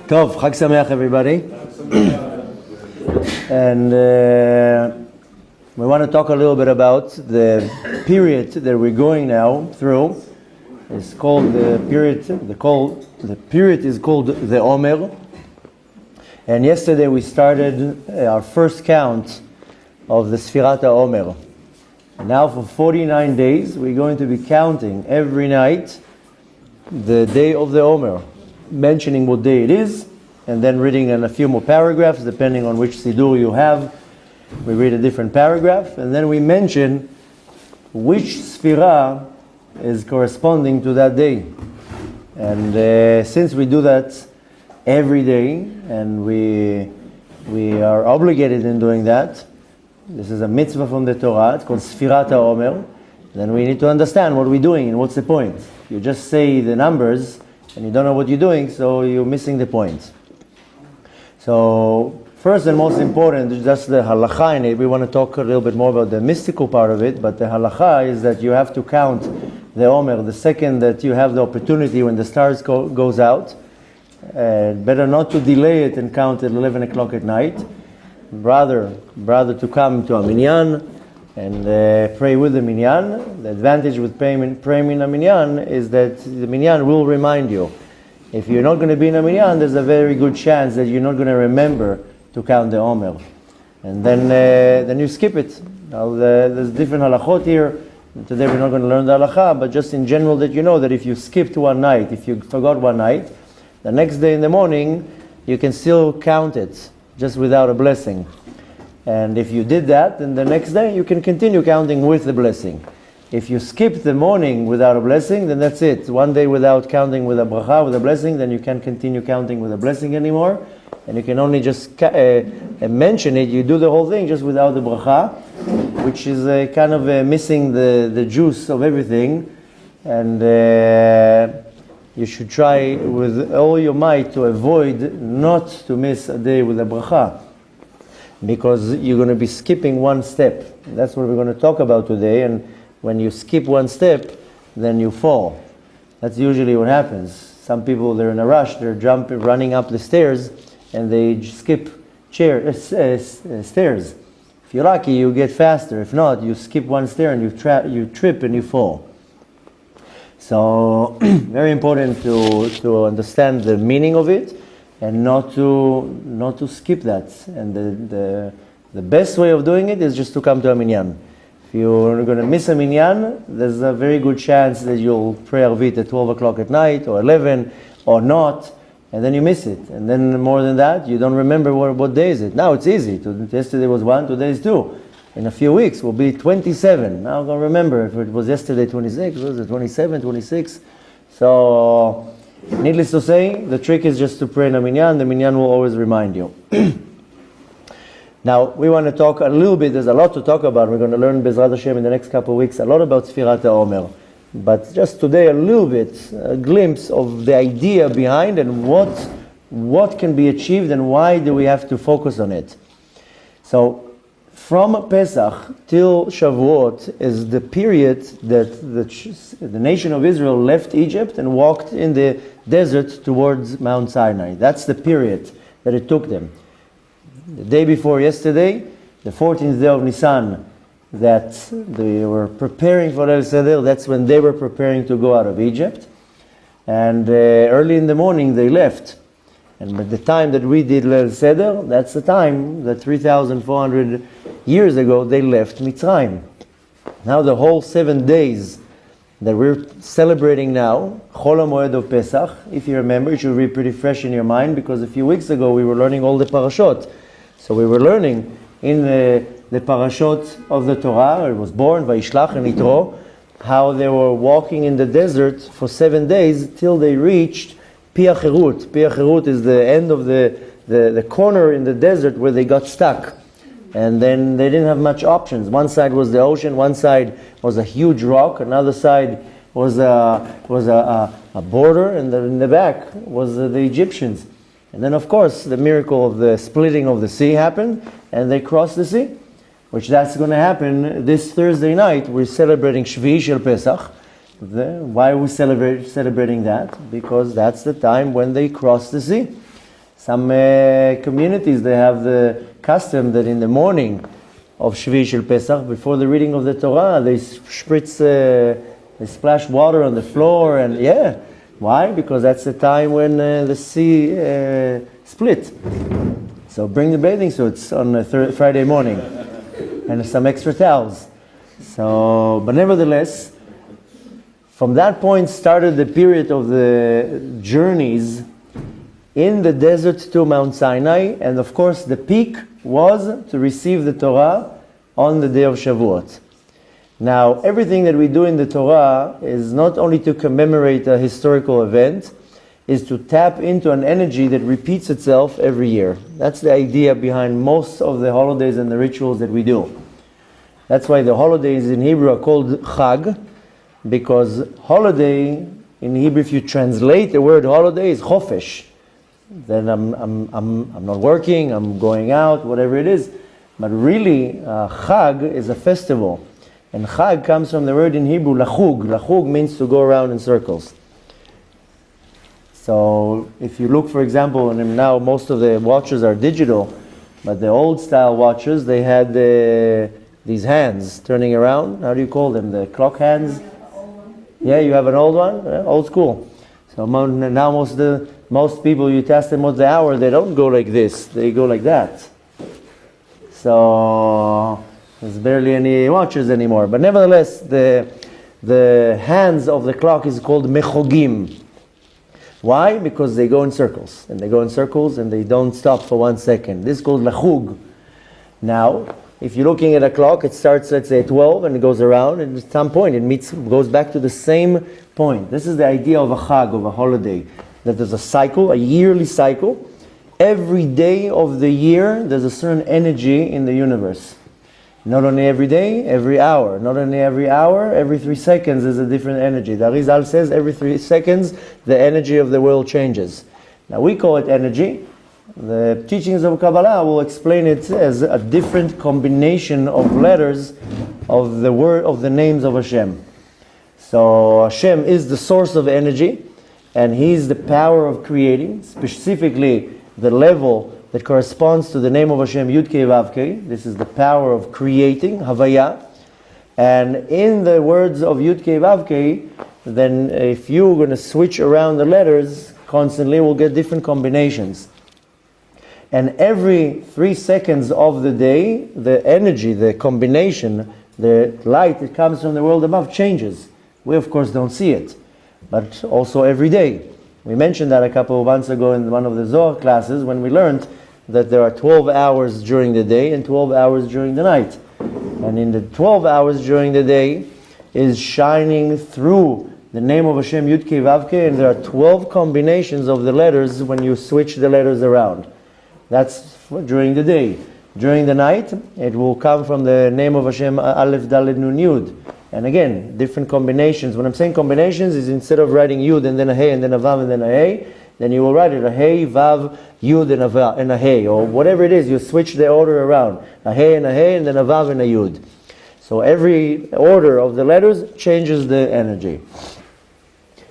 Tov, Chag Sameach, everybody. And we want to talk a little bit about the period that we're going now through. It's called the period. The period is called the Haomer. And yesterday we started our first count of the Sefirat Haomer. And now for 49 days we're going to be counting every night the day of the Haomer, mentioning what day it is, and then reading in a few more paragraphs, depending on which Siddur you have. We read a different paragraph, and then we mention which Sefirah is corresponding to that day. And since we do that every day, and we are obligated in doing that, this is a mitzvah from the Torah, it's called Sefirat Haomer, then we need to understand what we're doing and what's the point. You just say the numbers, and you don't know what you're doing, so you're missing the point. So, first and most important is just the halakha in it. We want to talk a little bit more about the mystical part of it, but the halakha is that you have to count the Haomer the second that you have the opportunity when the stars goes out. Better not to delay it and count at 11 o'clock at night. Rather to come to a minyan and pray with the minyan. The advantage with praying in a minyan is that the minyan will remind you. If you're not going to be in a minyan, there's a very good chance that you're not going to remember to count the Haomer. And then you skip it. Now, there's different halachot here. Today we're not going to learn the halakha, but just in general that you know that if you skipped one night, if you forgot one night, the next day in the morning, you can still count it, just without a blessing. And if you did that, then the next day you can continue counting with the blessing. If you skip the morning without a blessing, then that's it. One day without counting with a bracha, with a blessing, then you can't continue counting with a blessing anymore. And you can only just mention it. You do the whole thing just without the bracha, which is kind of missing the juice of everything. And you should try with all your might to avoid not to miss a day with a bracha, because you're going to be skipping one step. That's what we're going to talk about today. And when you skip one step, then you fall. That's usually what happens. Some people, they're in a rush, they're running up the stairs, and they skip stairs. If you're lucky, you get faster. If not, you skip one stair and you trip and you fall. So, very important to understand the meaning of it and not to skip that. And the best way of doing it is just to come to a minyan. If you're going to miss a minyan, there's a very good chance that you'll pray Arvit at 12 o'clock at night or 11 or not, and then you miss it. And then more than that, you don't remember what day is it. Now it's easy. Yesterday was 1, today is 2. In a few weeks, we'll be 27. Now I'm going to remember if it was yesterday 26, was it 27, 26? So, needless to say, the trick is just to pray in a minyan. The minyan will always remind you. Now, we want to talk a little bit, there's a lot to talk about. We're going to learn Bezrat Hashem in the next couple of weeks a lot about Sefirat Haomer. But just today a little bit, a glimpse of the idea behind and what can be achieved and why do we have to focus on it. So, from Pesach till Shavuot is the period that the nation of Israel left Egypt and walked in the desert towards Mount Sinai. That's the period that it took them. The day before yesterday, the 14th day of Nisan, that they were preparing for El Seder, that's when they were preparing to go out of Egypt. And early in the morning they left. And at the time that we did El Seder, that's the time that 3,400 years ago they left Mitzrayim. Now the whole 7 days that we're celebrating now, Chol HaMoed of Pesach, if you remember, it should be pretty fresh in your mind, because a few weeks ago we were learning all the parashot. So we were learning in the parashot of the Torah, it was born, Vayishlach and Yitro, how they were walking in the desert for 7 days till they reached Pi HaCherut. Pi HaCherut is the end of the corner in the desert where they got stuck. And then they didn't have much options. One side was the ocean, one side was a huge rock, another side was a border, and in the back was the Egyptians. And then, of course, the miracle of the splitting of the sea happened, and they crossed the sea. which that's going to happen this Thursday night. We're celebrating Shvi Shel Pesach. Why are we celebrating that? Because that's the time when they cross the sea. Some communities, they have the custom that in the morning of Shvi Shel Pesach, before the reading of the Torah, they they splash water on the floor, and why? Because that's the time when the sea split. So bring the bathing suits on a Friday morning, and some extra towels. So, but nevertheless, from that point started the period of the journeys in the desert to Mount Sinai, and of course the peak was to receive the Torah on the day of Shavuot. Now, everything that we do in the Torah is not only to commemorate a historical event, is to tap into an energy that repeats itself every year. That's the idea behind most of the holidays and the rituals that we do. That's why the holidays in Hebrew are called Chag, because holiday in Hebrew, if you translate the word holiday, is chofesh. Then I'm not working, I'm going out, whatever it is. But really, Chag is a festival. And Chag comes from the word in Hebrew, lachug. Lachug means to go around in circles. So if you look, for example, and now most of the watches are digital, but the old style watches, they had these hands turning around. How do you call them? The clock hands? Yeah, you have an old one? Old school. So now most people, you ask them what's the hour, they don't go like this, they go like that. So there's barely any watches anymore. But nevertheless, the hands of the clock is called mechogim. Why? Because they go in circles. And they go in circles and they don't stop for 1 second. This is called lachug. Now, if you're looking at a clock, it starts, let's say, at 12 and it goes around, and at some point it goes back to the same point. This is the idea of a chag, of a holiday. That there's a cycle, a yearly cycle. Every day of the year, there's a certain energy in the universe. Not only every day, every hour. Not only every hour, every 3 seconds is a different energy. The Arizal says every 3 seconds, the energy of the world changes. Now we call it energy. The teachings of Kabbalah will explain it as a different combination of letters of the word of the names of Hashem. So Hashem is the source of energy, and He's the power of creating, specifically the level that corresponds to the name of Hashem, Yud Kei Vav Kei. This is the power of creating, Havaya. And in the words of Yud Kei Vav Kei, then if you're going to switch around the letters constantly, we'll get different combinations. And every 3 seconds of the day, the energy, the combination, the light that comes from the world above changes. We, of course, don't see it, but also every day. We mentioned that a couple of months ago in one of the Zohar classes when we learned that there are 12 hours during the day and 12 hours during the night. And in the 12 hours during the day is shining through the name of Hashem, Yud Kei Vav Kei, and there are 12 combinations of the letters when you switch the letters around. That's during the day. During the night, it will come from the name of Hashem, Aleph, Dalet, Nun, Yud. And again, different combinations. When I'm saying combinations, is instead of writing Yud and then a Hey and then a Vav and then a Hey, then you will write it a Hey, Vav, Yud and a Vav and a Hey, or whatever it is. You switch the order around. A Hey and then a Vav and a Yud. So every order of the letters changes the energy.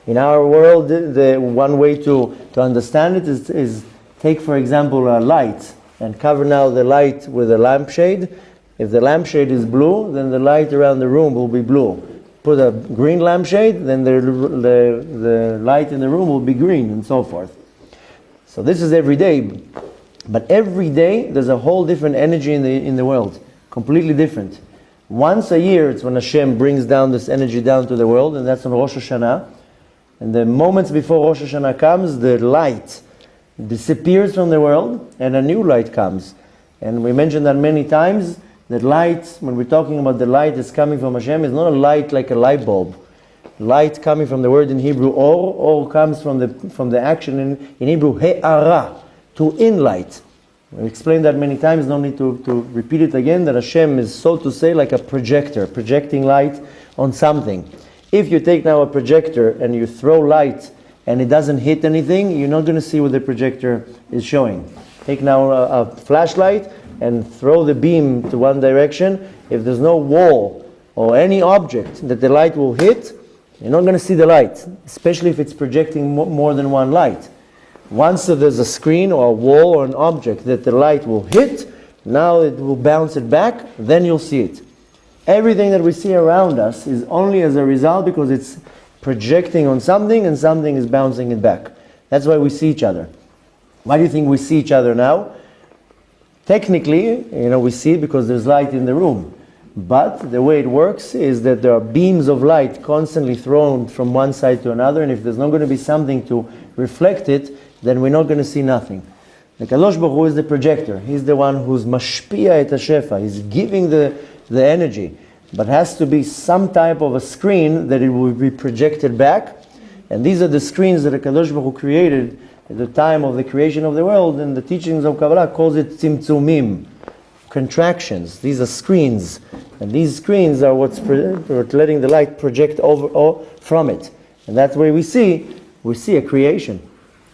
In our world, the one way to understand it is take, for example, a light and cover now the light with a lampshade. If the lampshade is blue, then the light around the room will be blue. Put a green lampshade, then the light in the room will be green, and so forth. So this is every day. But every day, there's a whole different energy in the world. Completely different. Once a year, it's when Hashem brings down this energy down to the world, and that's on Rosh Hashanah. And the moments before Rosh Hashanah comes, the light disappears from the world, and a new light comes. And we mentioned that many times. That light, when we're talking about the light that's coming from Hashem, is not a light like a light bulb. Light coming from the word in Hebrew, or comes from the action in Hebrew, he'ara, to in light. We explained that many times, no need to repeat it again, that Hashem is, so to say, like a projector, projecting light on something. If you take now a projector and you throw light and it doesn't hit anything, you're not going to see what the projector is showing. Take now a flashlight, and throw the beam to one direction, if there's no wall or any object that the light will hit, you're not going to see the light, especially if it's projecting more than one light. Once there's a screen or a wall or an object that the light will hit, now it will bounce it back, then you'll see it. Everything that we see around us is only as a result because it's projecting on something and something is bouncing it back. That's why we see each other. Why do you think we see each other now? Technically, we see it because there's light in the room. But the way it works is that there are beams of light constantly thrown from one side to another, and if there's not going to be something to reflect it, then we're not going to see nothing. The Kadosh Baruch Hu is the projector. He's the one who's mashpia et hashefa. He's giving the energy. But has to be some type of a screen that it will be projected back. And these are the screens that the Kadosh Baruch Hu created at the time of the creation of the world, and the teachings of Kabbalah calls it tzimtzumim, contractions. These are screens. And these screens are what's letting the light project over from it. And that's where we see a creation.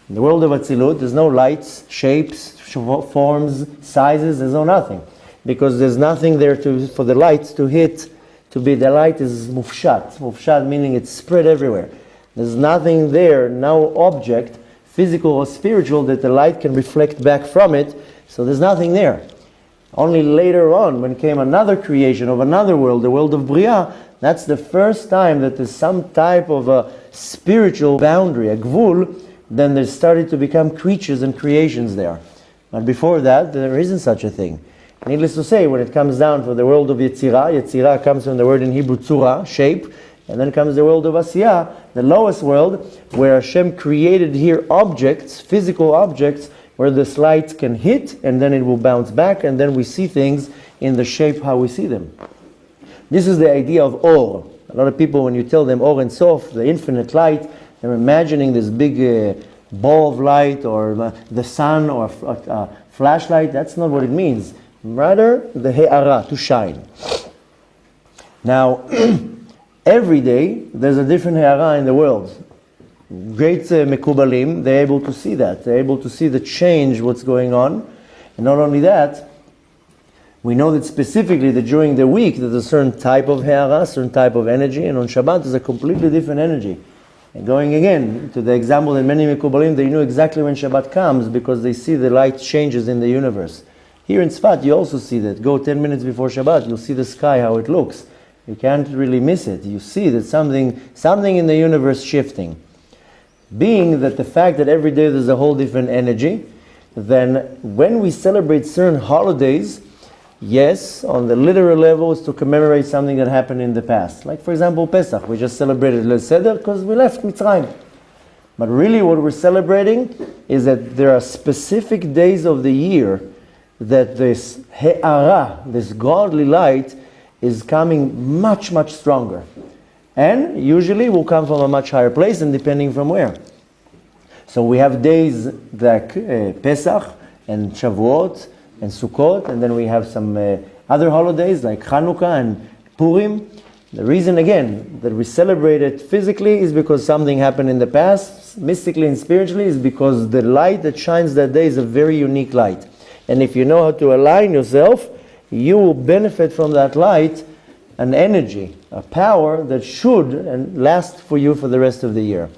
In the world of Atzilut, there's no lights, shapes, forms, sizes, there's no nothing. Because there's nothing there for the light to hit, the light is mufshat. Mufshat meaning it's spread everywhere. There's nothing there, no object, physical or spiritual, that the light can reflect back from it, so there's nothing there. Only later on, when came another creation of another world, the world of Bria, that's the first time that there's some type of a spiritual boundary, a gvul, then there started to become creatures and creations there. But before that, there isn't such a thing. Needless to say, when it comes down for the world of Yetzirah comes from the word in Hebrew tzura, shape, and then comes the world of Asiyah, the lowest world, where Hashem created here objects, physical objects, where this light can hit, and then it will bounce back, and then we see things in the shape how we see them. This is the idea of Or. A lot of people, when you tell them Or and Sof, the infinite light, they're imagining this big ball of light, or the sun, or a flashlight. That's not what it means. Rather, the He'ara, to shine. Now, every day, there's a different He'ara in the world. Great Mekubalim, they're able to see that. They're able to see the change, what's going on. And not only that, we know that specifically that during the week, there's a certain type of He'ara, certain type of energy, and on Shabbat, there's a completely different energy. And going again to the example that many Mekubalim, they knew exactly when Shabbat comes because they see the light changes in the universe. Here in Tzfat, you also see that. Go 10 minutes before Shabbat, you'll see the sky, how it looks. You can't really miss it. You see that something in the universe shifting. Being that the fact that every day there's a whole different energy, then when we celebrate certain holidays, yes, on the literal level, is to commemorate something that happened in the past. Like, for example, Pesach. We just celebrated Leil Seder because we left Mitzrayim. But really what we're celebrating is that there are specific days of the year that this He'ara, this godly light, is coming much, much stronger. And usually will come from a much higher place, and depending from where. So we have days like Pesach and Shavuot and Sukkot, and then we have some other holidays like Chanukah and Purim. The reason, again, that we celebrate it physically is because something happened in the past. Mystically and spiritually is because the light that shines that day is a very unique light. And if you know how to align yourself, you will benefit from that light, an energy, a power that should and last for you for the rest of the year.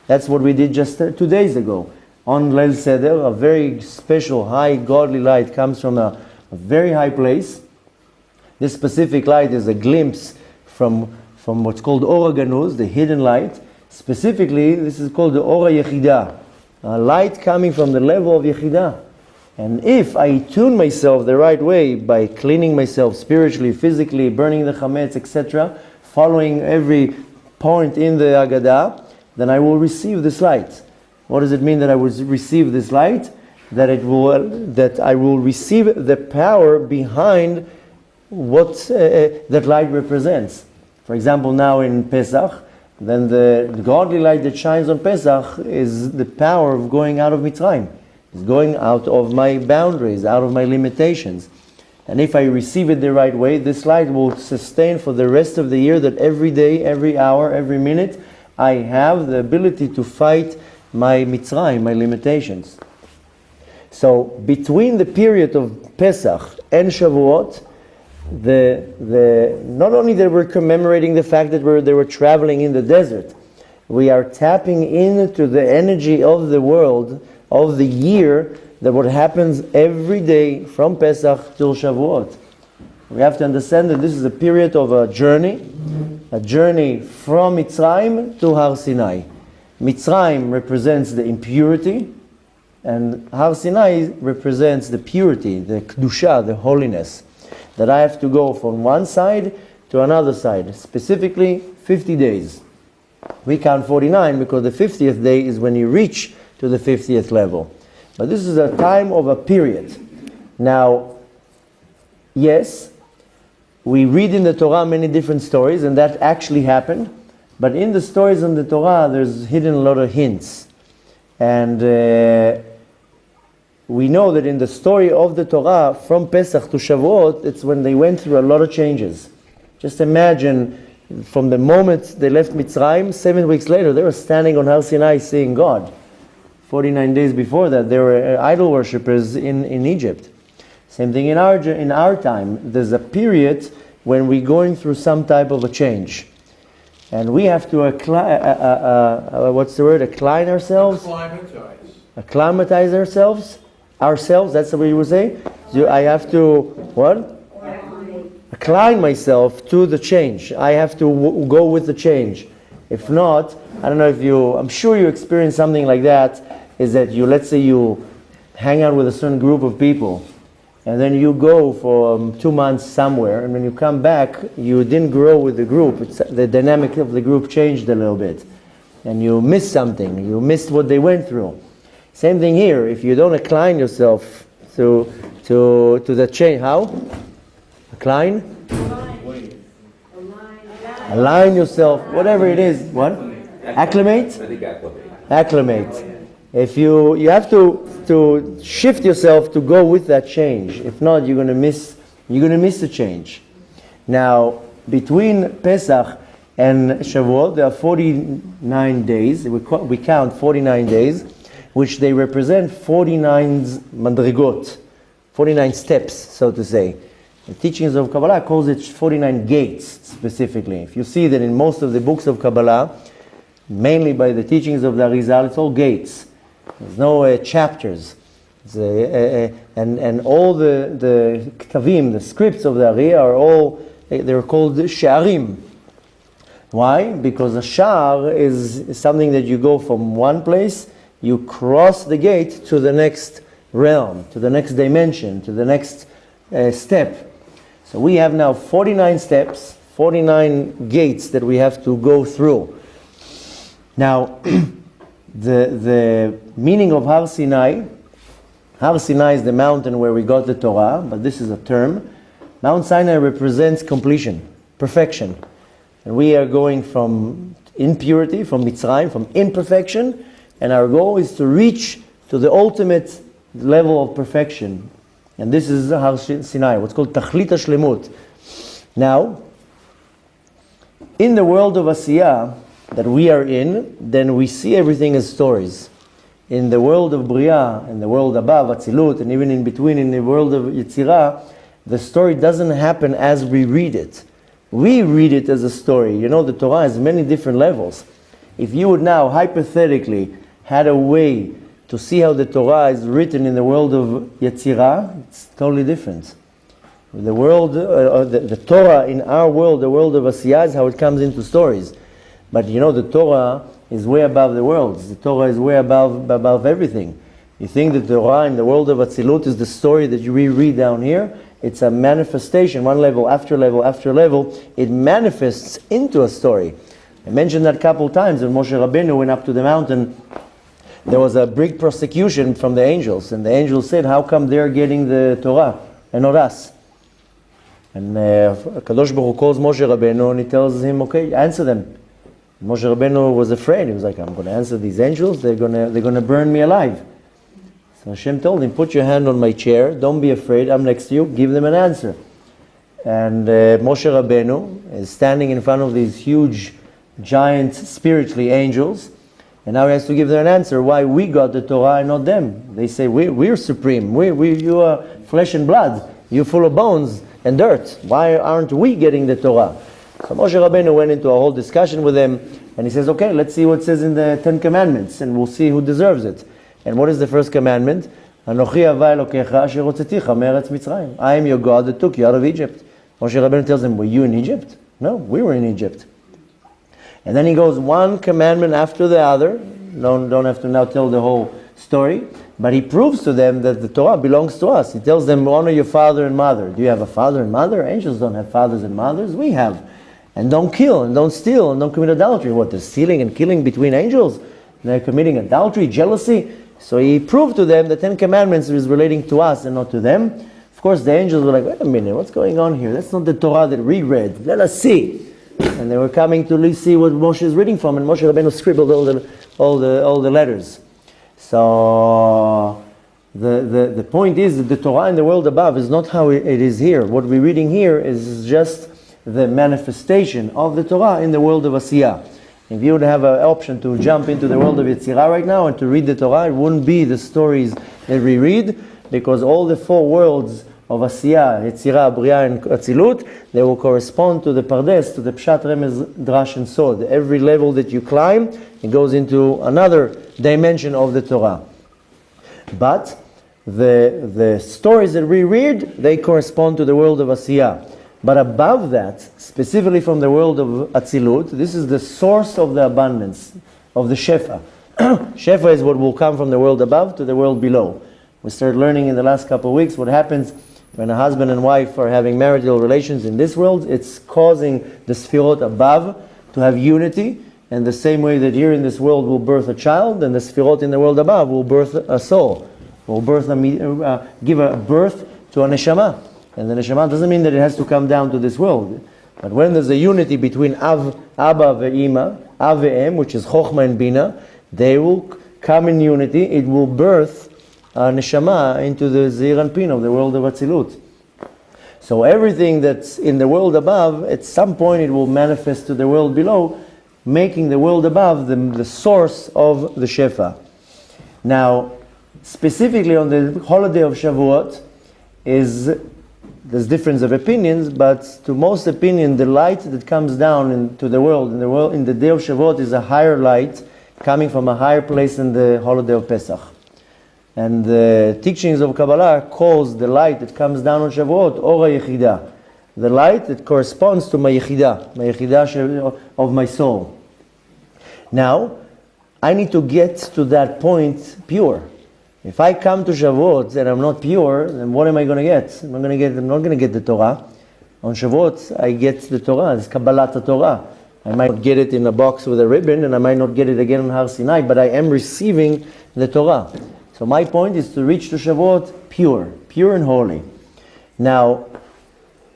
That's what we did just 2 days ago. On Leil Seder, a very special, high, godly light comes from a very high place. This specific light is a glimpse from what's called Ora Ganuz, the hidden light. Specifically, this is called the Ora Yechidah, a light coming from the level of Yechidah. And if I tune myself the right way by cleaning myself spiritually, physically, burning the chametz, etc., following every point in the Agadah, then I will receive this light. What does it mean that I will receive this light? That I will receive the power behind what that light represents. For example, now in Pesach, then the godly light that shines on Pesach is the power of going out of Mitzrayim. It's going out of my boundaries, out of my limitations. And if I receive it the right way, this light will sustain for the rest of the year, that every day, every hour, every minute, I have the ability to fight my Mitzrayim, my limitations. So between the period of Pesach and Shavuot, not only that we're commemorating the fact that they were traveling in the desert, we are tapping into the energy of the world, of the year, that what happens every day from Pesach till Shavuot. We have to understand that this is a period of a journey from Mitzrayim to Har Sinai. Mitzrayim represents the impurity, and Har Sinai represents the purity, the Kedusha, the holiness. That I have to go from one side to another side, specifically 50 days. We count 49 because the 50th day is when you reach to the 50th level. But this is a time of a period. Now, yes, we read in the Torah many different stories, and that actually happened. But in the stories in the Torah, there's hidden a lot of hints. And we know that in the story of the Torah, from Pesach to Shavuot, it's when they went through a lot of changes. Just imagine, from the moment they left Mitzrayim, 7 weeks later, they were standing on Har Sinai seeing God. 49 days before that, they were idol worshippers in Egypt. Same thing in our time. There's a period when we're going through some type of a change. And we have to acclimatize ourselves? Acclimatize ourselves? That's the way you would say? I have to, what? Acclimate myself to the change. I have to go with the change. If not, I don't know if I'm sure you experience something like that, is that let's say you hang out with a certain group of people, and then you go for 2 months somewhere, and when you come back, you didn't grow with the group. The dynamic of the group changed a little bit, and you missed something. You missed what they went through. Same thing here. If you don't incline yourself to the change, how? Incline? Align yourself, whatever it is. What? Acclimate? Acclimate. If you have to shift yourself to go with that change. If not, you're gonna miss the change. Now, between Pesach and Shavuot, there are 49 days. We count 49 days, which they represent 49 madrigot, 49 steps, so to say. The teachings of Kabbalah calls it 49 gates, specifically. If you see that in most of the books of Kabbalah, mainly by the teachings of the Arizal, it's all gates. There's no chapters. And all the ktavim, the scripts of the Ari they're called sha'arim. Why? Because a sha'ar is something that you go from one place, you cross the gate to the next realm, to the next dimension, to the next step. So we have now 49 steps, 49 gates that we have to go through. Now, the meaning of Har Sinai is the mountain where we got the Torah, but this is a term. Mount Sinai represents completion, perfection. And we are going from impurity, from Mitzrayim, from imperfection, and our goal is to reach to the ultimate level of perfection. And this is Har Sinai, what's called Tachlit HaShlemut. Now, in the world of Asiyah that we are in, then we see everything as stories. In the world of Bria, in the world above, Atzilut, and even in between, in the world of Yetzirah, the story doesn't happen as we read it. We read it as a story. You know, the Torah has many different levels. If you would now, hypothetically, had a way to see how the Torah is written in the world of Yetzirah, it's totally different. The world, the Torah in our world, the world of Asiyah, is how it comes into stories. But you know, the Torah is way above the worlds. The Torah is way above everything. You think that the Torah in the world of Atzilut is the story that you reread down here? It's a manifestation, one level after level after level. It manifests into a story. I mentioned that a couple times when Moshe Rabbeinu went up to the mountain. There was a big persecution from the angels, and the angels said, how come they're getting the Torah and not us? And Kadosh Baruch Hu calls Moshe Rabbeinu and he tells him, okay, answer them. Moshe Rabbeinu was afraid. He was like, I'm going to answer these angels. They're going to burn me alive. So Hashem told him, put your hand on my chair. Don't be afraid. I'm next to you. Give them an answer. And Moshe Rabbeinu is standing in front of these huge, giant, spiritually angels. And now he has to give them an answer why we got the Torah and not them. They say, we're supreme. You are flesh and blood. You're full of bones and dirt. Why aren't we getting the Torah? So Moshe Rabbeinu went into a whole discussion with them, and he says, okay, let's see what it says in the Ten Commandments, and we'll see who deserves it. And what is the first commandment? Anochi Havai Elokecha asher hotzeticha me'eretz Mitzrayim. I am your God that took you out of Egypt. Moshe Rabbeinu tells them, were you in Egypt? No, we were in Egypt. And then he goes one commandment after the other. Don't have to now tell the whole story. But he proves to them that the Torah belongs to us. He tells them, honor your father and mother. Do you have a father and mother? Angels don't have fathers and mothers. We have. And don't kill, and don't steal, and don't commit adultery. What, there's stealing and killing between angels? They're committing adultery, jealousy. So he proved to them the Ten Commandments is relating to us and not to them. Of course, the angels were like, wait a minute, what's going on here? That's not the Torah that we read. Let us see. And they were coming to see what Moshe is reading from, and Moshe Rabbeinu scribbled all the letters. So the point is that the Torah in the world above is not how it is here. What we're reading here is just the manifestation of the Torah in the world of Asiyah. If you would have an option to jump into the world of Yetzirah right now and to read the Torah, it wouldn't be the stories that we read, because all the four worlds of Asiyah, Yetzirah, Bria, and Atzilut, they will correspond to the Pardes, to the Pshat, Remez, Drash, and Sod. Every level that you climb, it goes into another dimension of the Torah. But the stories that we read, they correspond to the world of Asiyah. But above that, specifically from the world of Atzilut, this is the source of the abundance, of the Shefa. Shefa is what will come from the world above to the world below. We started learning in the last couple of weeks what happens when a husband and wife are having marital relations in this world. It's causing the Sefirot above to have unity, and the same way that here in this world will birth a child, and the Sefirot in the world above will birth a soul, will give a birth to a neshama. And the neshama doesn't mean that it has to come down to this world. But when there's a unity between Abba ve'ima, Av ve'em, which is Chochma and Bina, they will come in unity. It will birth a neshama into the Zeir Anpin of the world of Atzilut. So everything that's in the world above, at some point it will manifest to the world below, making the world above the source of the Shefa. Now, specifically on the holiday of Shavuot, there's difference of opinions, but to most opinion, the light that comes down into the world in the day of Shavuot is a higher light coming from a higher place in the holiday of Pesach. And the teachings of Kabbalah calls the light that comes down on Shavuot Ora Yechidah, the light that corresponds to my Yechidah of my soul. Now, I need to get to that point pure. If I come to Shavuot and I'm not pure, then what am I going to get? I'm not going to get the Torah. On Shavuot, I get the Torah. It's Kabbalah Torah. I might not get it in a box with a ribbon, and I might not get it again on Har Sinai, but I am receiving the Torah. So my point is to reach to Shavuot pure and holy. Now,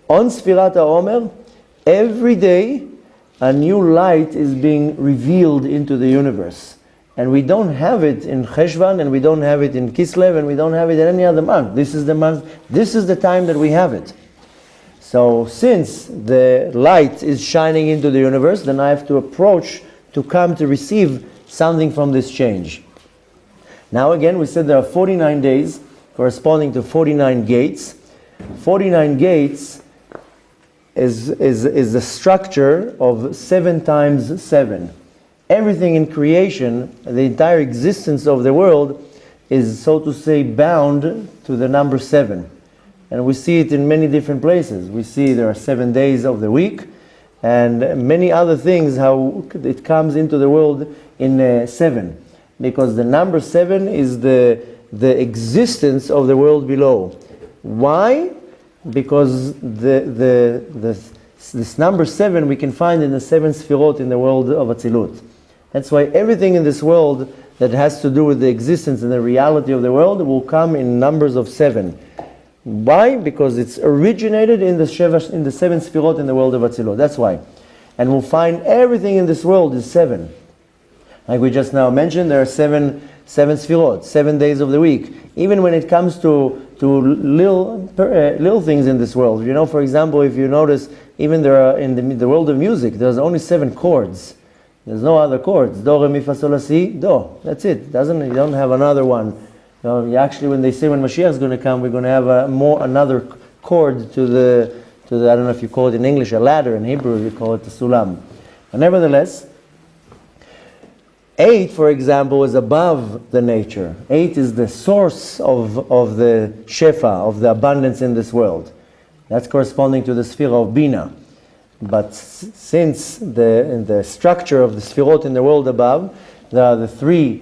on Sefirat Haomer, every day a new light is being revealed into the universe. And we don't have it in Cheshvan, and we don't have it in Kislev, and we don't have it in any other month. This is the month, this is the time that we have it. So since the light is shining into the universe, then I have to approach to come to receive something from this change. Now again, we said there are 49 days corresponding to 49 gates. 49 gates is the structure of 7 times 7. Everything in creation, the entire existence of the world is, so to say, bound to the number 7. And we see it in many different places. We see there are 7 days of the week, and many other things, how it comes into the world in 7. Because the number 7 is the existence of the world below. Why? Because this number 7 we can find in the 7 Sefirot in the world of Atzilut. That's why everything in this world that has to do with the existence and the reality of the world will come in numbers of 7. Why? Because it's originated in the 7 Sefirot in the world of Atzilut. That's why. And we'll find everything in this world is 7. Like we just now mentioned, there are 7 Sefirot, 7 days of the week. Even when it comes to little things in this world. For example, if you notice, even there are in the world of music, there's only 7 chords. There's no other chords. Do, re, mi, fa, sol, la, si, do. That's it. You don't have another one. Actually, when they say when Mashiach is going to come, we're going to have another chord to the I don't know if you call it in English a ladder. In Hebrew, you call it the sulam. But nevertheless, 8, for example, is above the nature. 8 is the source of the shefa, of the abundance in this world. That's corresponding to the sphere of Bina. But since the structure of the sphirot in the world above, there are the 3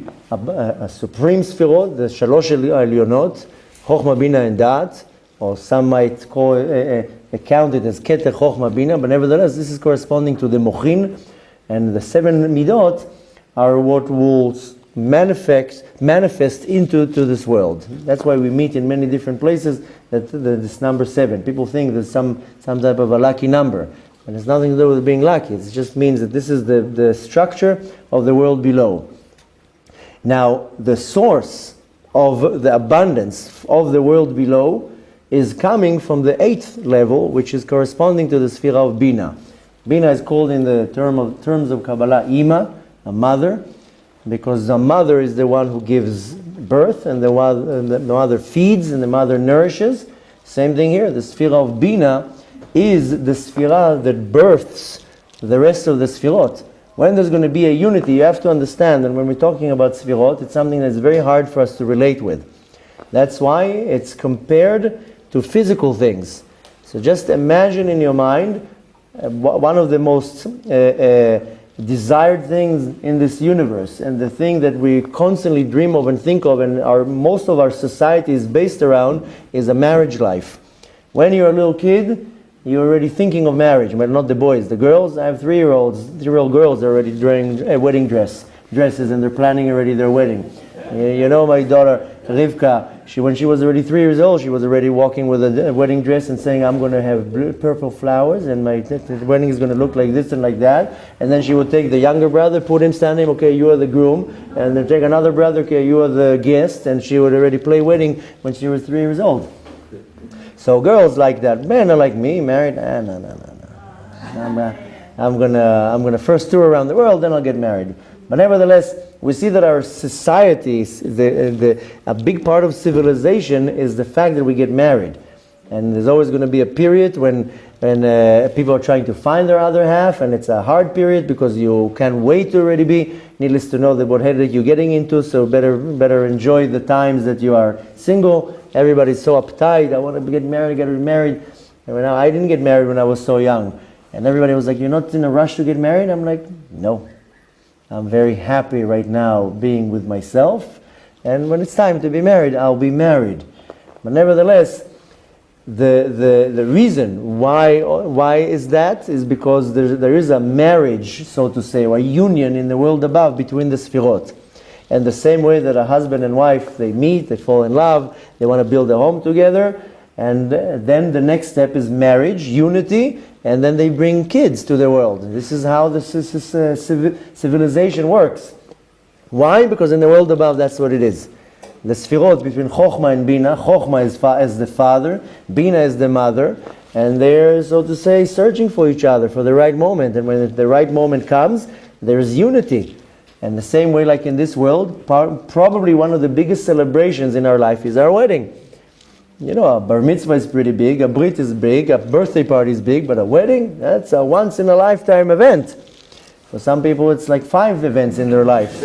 supreme sphirot, the Shalosh Elionot, Chochma, Bina, and Da'at, or some might count it as Keter, Chochma, Bina, but nevertheless, this is corresponding to the Mochin, and the 7 Midot are what will manifest into this world. That's why we meet in many different places this number 7. People think there's some type of a lucky number. And it's nothing to do with being lucky. It just means that this is the structure of the world below. Now, the source of the abundance of the world below is coming from the 8th level, which is corresponding to the sphere of Bina. Bina is called in the terms of Kabbalah Ima, a mother, because the mother is the one who gives birth, and the mother feeds, and the mother nourishes. Same thing here. The sphere of Bina is the sphira that births the rest of the sphirot. When there's going to be a unity, you have to understand, and when we're talking about sphirot, it's something that's very hard for us to relate with. That's why it's compared to physical things. So just imagine in your mind one of the most desired things in this universe, and the thing that we constantly dream of and think of, and most of our society is based around, is a marriage life. When you're a little kid, you're already thinking of marriage, but not the boys. The girls, I have 3-year-old girls already wearing wedding dresses, and they're planning already their wedding. You know, my daughter Rivka, when she was already 3 years old, she was already walking with a wedding dress and saying, I'm going to have purple flowers, and my wedding is going to look like this and like that. And then she would take the younger brother, put him standing, okay, you are the groom, and then take another brother, okay, you are the guest, and she would already play wedding when she was 3 years old. So girls like that. Men are like me, married. No. I'm gonna first tour around the world, then I'll get married. But nevertheless, we see that our society, a big part of civilization is the fact that we get married. And there's always going to be a period when people are trying to find their other half, and it's a hard period because you can't wait to already be. Needless to know that what headache you're getting into, so better enjoy the times that you are single. Everybody's so uptight. I want to get married, And now I didn't get married when I was so young. And everybody was like, you're not in a rush to get married? I'm like, no. I'm very happy right now being with myself. And when it's time to be married, I'll be married. But nevertheless, the reason why is that is because there is a marriage, so to say, or a union in the world above between the sphirot. And the same way that a husband and wife, they meet, they fall in love, they want to build a home together, and then the next step is marriage, unity, and then they bring kids to the world. This is how civilization works. Why? Because in the world above, that's what it is. The sphirot between Chochma and Bina, Chochma is the father, Bina is the mother, and they're, so to say, searching for each other for the right moment. And when the right moment comes, there's unity. And the same way, like in this world, probably one of the biggest celebrations in our life is our wedding. You know, a bar mitzvah is pretty big, a brit is big, a birthday party is big, but a wedding, that's a once-in-a-lifetime event. For some people, it's like 5 events in their life.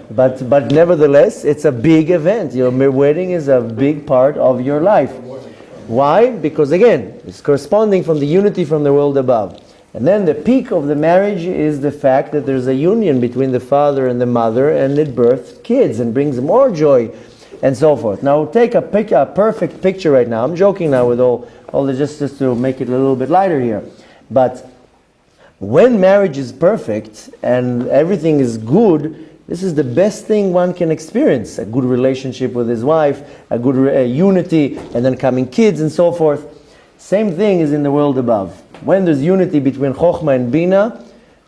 But nevertheless, it's a big event. Your wedding is a big part of your life. Why? Because again, it's corresponding from the unity from the world above. And then the peak of the marriage is the fact that there's a union between the father and the mother, and it births kids and brings more joy and so forth. Now take a perfect picture right now. I'm joking now with all the just to make it a little bit lighter here. But when marriage is perfect and everything is good, this is the best thing one can experience. A good relationship with his wife, a good unity, and then coming kids and so forth. Same thing is in the world above. When there's unity between Chochma and Bina,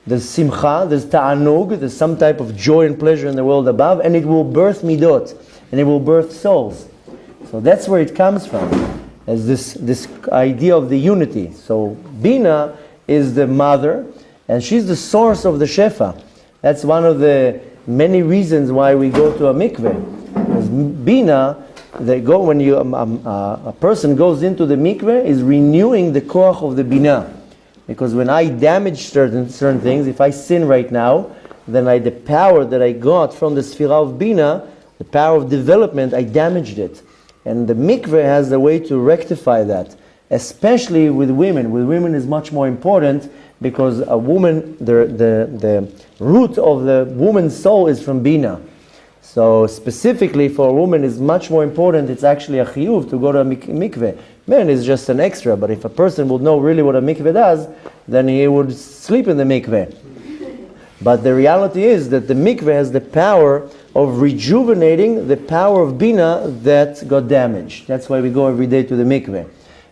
there's Simcha, there's Ta'anug, there's some type of joy and pleasure in the world above, and it will birth Midot, and it will birth souls. So that's where it comes from, as this idea of the unity. So Bina is the mother, and she's the source of the Shefa. That's one of the many reasons why we go to a mikveh. Because Bina, when a person goes into the mikveh, is renewing the koach of the Bina. Because when I damage certain things, if I sin right now, then the power that I got from the Sefirat of Bina, the power of development, I damaged it. And the mikveh has the way to rectify that, especially with women. With women is much more important because a woman, the root of the woman's soul is from Bina. So specifically for a woman is much more important. It's actually a chiyuv to go to a mikveh. Man is just an extra, but if a person would know really what a mikveh does, then he would sleep in the mikveh. But the reality is that the mikveh has the power of rejuvenating the power of Bina that got damaged. That's why we go every day to the mikveh.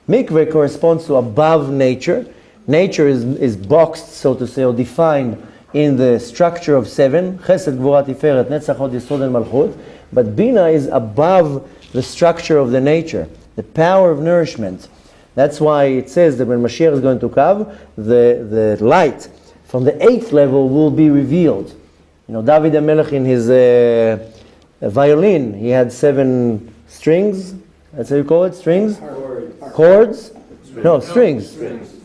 Mikveh corresponds to above nature. Nature is boxed, so to say, or defined in the structure of 7, Chesed, Gvura, Tiferet, Netzach, Hod, Yesod, and Malchut. But Bina is above the structure of the nature, the power of nourishment. That's why it says that when Mashiach is going to come, the light from the 8th level will be revealed. You know, David HaMelech in his violin, he had 7 strings. That's how you call it? Strings? Chords? No, strings.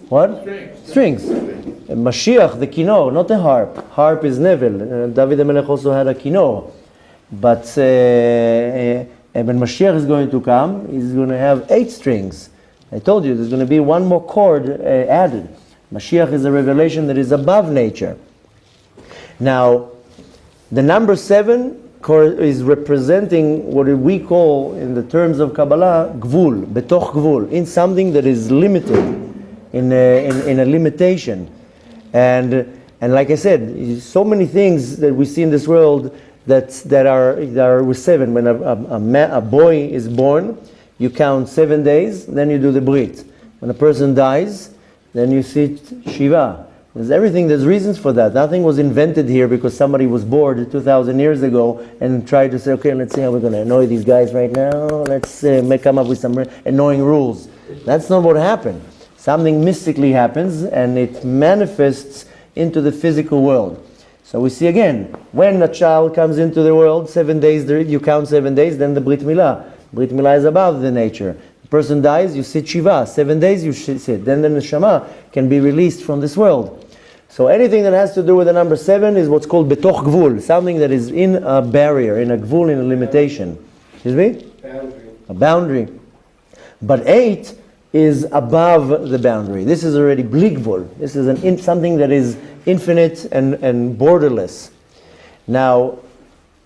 What? Strings. Mashiach, the kinor, not the harp. Harp is Neville. David HaMelech also had a kinor. But when Mashiach is going to come, he's going to have 8 strings. I told you, there's going to be one more chord added. Mashiach is a revelation that is above nature. Now, the number 7 is representing what we call, in the terms of Kabbalah, gvul, betoch gvul, in something that is limited, in a limitation. And like I said, so many things that we see in this world that are with 7. When a boy is born, you count 7 days, then you do the brit. When a person dies, then you sit Shiva. There's reasons for that. Nothing was invented here because somebody was bored 2,000 years ago and tried to say, okay, let's see how we're going to annoy these guys right now. Let's come up with some annoying rules. That's not what happened. Something mystically happens and it manifests into the physical world. So we see again, when a child comes into the world, 7 days, you count 7 days, then the Brit Milah. Brit Milah is above the nature. The person dies, you sit Shiva. 7 days you sit. Then the Neshama can be released from this world. So anything that has to do with the number 7 is what's called betoch gvul, something that is in a barrier, in a gvul, in a limitation. Excuse me? Boundary. A boundary. But 8 is above the boundary. This is already bli gvul. This is something that is infinite and borderless. Now,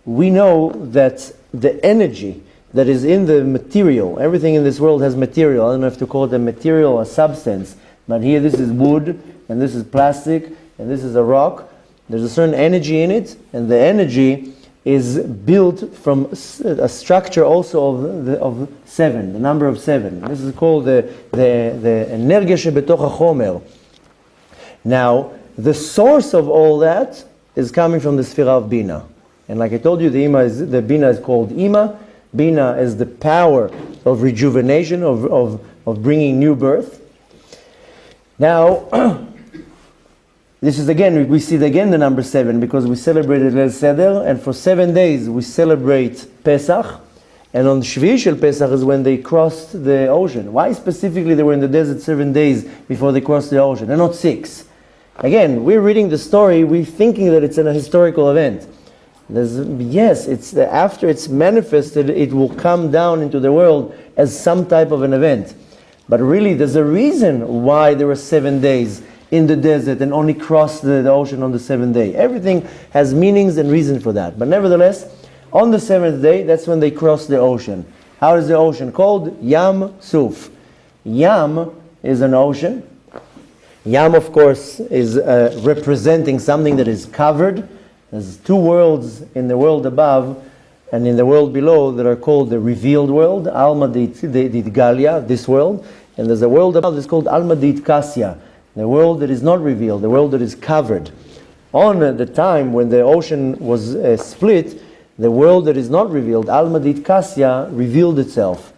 we know that the energy that is in the material, everything in this world has material. I don't know if to call it a material or substance, but here this is wood, and this is plastic, and this is a rock. There's a certain energy in it, and the energy is built from a structure also of 7, the number of 7. This is called the energia shebetoch Haomer. Now, the source of all that is coming from the Sefirat of Bina. And like I told you, the Bina is called Ima. Bina is the power of rejuvenation, of bringing new birth. Now, this is again, we see again the number 7 because we celebrated Leil Seder, and for 7 days we celebrate Pesach, and on Shvi Shel Pesach is when they crossed the ocean. Why specifically they were in the desert 7 days before they crossed the ocean, and not 6? Again, we're reading the story, we're thinking that it's a historical event. Yes, it's after it's manifested, it will come down into the world as some type of an event. But really, there's a reason why there were 7 days in the desert and only crossed the ocean on the 7th day. Everything has meanings and reason for that. But nevertheless, on the 7th day, that's when they crossed the ocean. How is the ocean called? Yam Suf. Yam is an ocean. Yam, of course, is representing something that is covered. There's 2 worlds in the world above and in the world below that are called the revealed world, Alma Galia, this world. And there's a world above that's called Alma Kasya, the world that is not revealed, the world that is covered. On the time when the ocean was split, the world that is not revealed, Alma Kasya, revealed itself.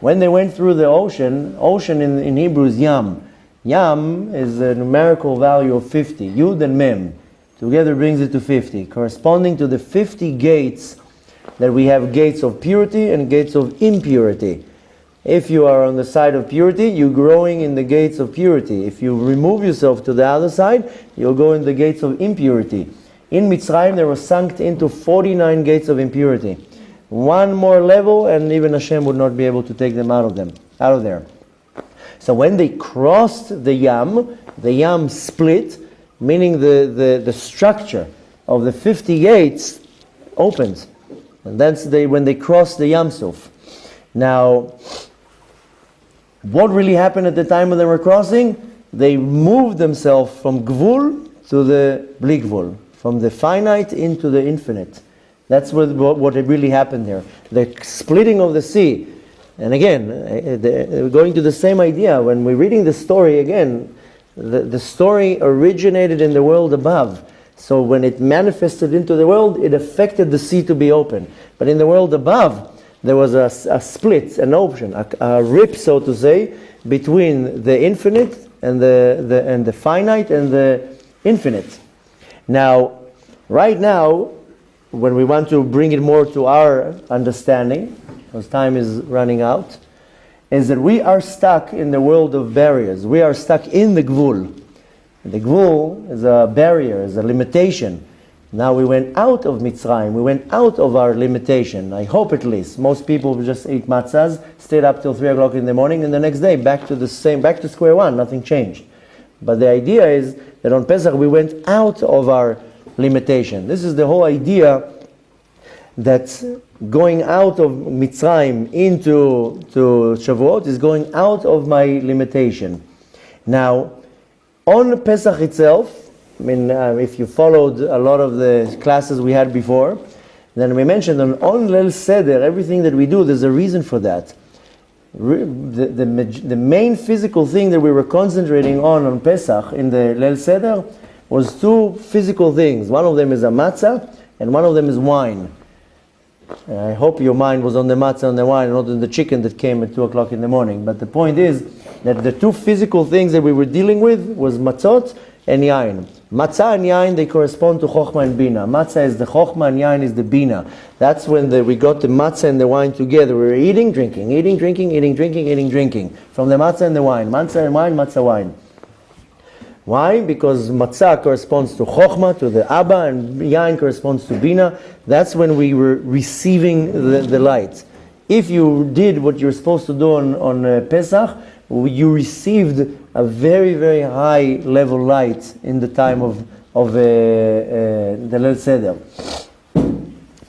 When they went through the ocean in Hebrew is Yam. Yam is a numerical value of 50. Yud and Mem together brings it to 50, corresponding to the 50 gates that we have, gates of purity and gates of impurity. If you are on the side of purity, you're growing in the gates of purity. If you remove yourself to the other side, you'll go in the gates of impurity. In Mitzrayim, they were sunk into 49 gates of impurity. One more level, and even Hashem would not be able to take them out of there. So when they crossed the Yam split, meaning the structure of the 50 gates opened. And that's when they crossed the Yam Suf. Now, what really happened at the time when they were crossing? They moved themselves from Gvul to the Bli Gvul, from the finite into the infinite. That's what really happened there. The splitting of the sea. And again, going to the same idea, when we're reading the story again, the story originated in the world above. So when it manifested into the world, it affected the sea to be open. But in the world above, there was a split, an option, a rip, so to say, between the infinite and the finite and the infinite. Now, right now, when we want to bring it more to our understanding, because time is running out, is that we are stuck in the world of barriers. We are stuck in the Gvul. The Gvul is a barrier, is a limitation. Now we went out of Mitzrayim, we went out of our limitation. I hope at least. Most people just ate matzahs, stayed up till 3 o'clock in the morning, and the next day back to square one, nothing changed. But the idea is that on Pesach we went out of our limitation. This is the whole idea, that going out of Mitzrayim into Shavuot is going out of my limitation. Now, on Pesach itself, I mean, if you followed a lot of the classes we had before, then we mentioned on Leil Seder, everything that we do, there's a reason for that. The main physical thing that we were concentrating on Pesach in the Leil Seder was two physical things. One of them is a matzah, and one of them is wine. I hope your mind was on the matzah and the wine, not on the chicken that came at 2 o'clock in the morning. But the point is that the two physical things that we were dealing with was matzot and yain. Matzah and yain, they correspond to chokhmah and bina. Matzah is the chokhmah and yain is the bina. That's when we got the matzah and the wine together. We were eating, drinking, eating, drinking, eating, drinking, eating, drinking. From the matzah and the wine. Matzah and wine, matzah wine. Why? Because matzah corresponds to chokhmah, to the Abba, and yain corresponds to bina. That's when we were receiving the light. If you did what you're supposed to do on Pesach, you received a very, very high level light in the time of the Leil Seder.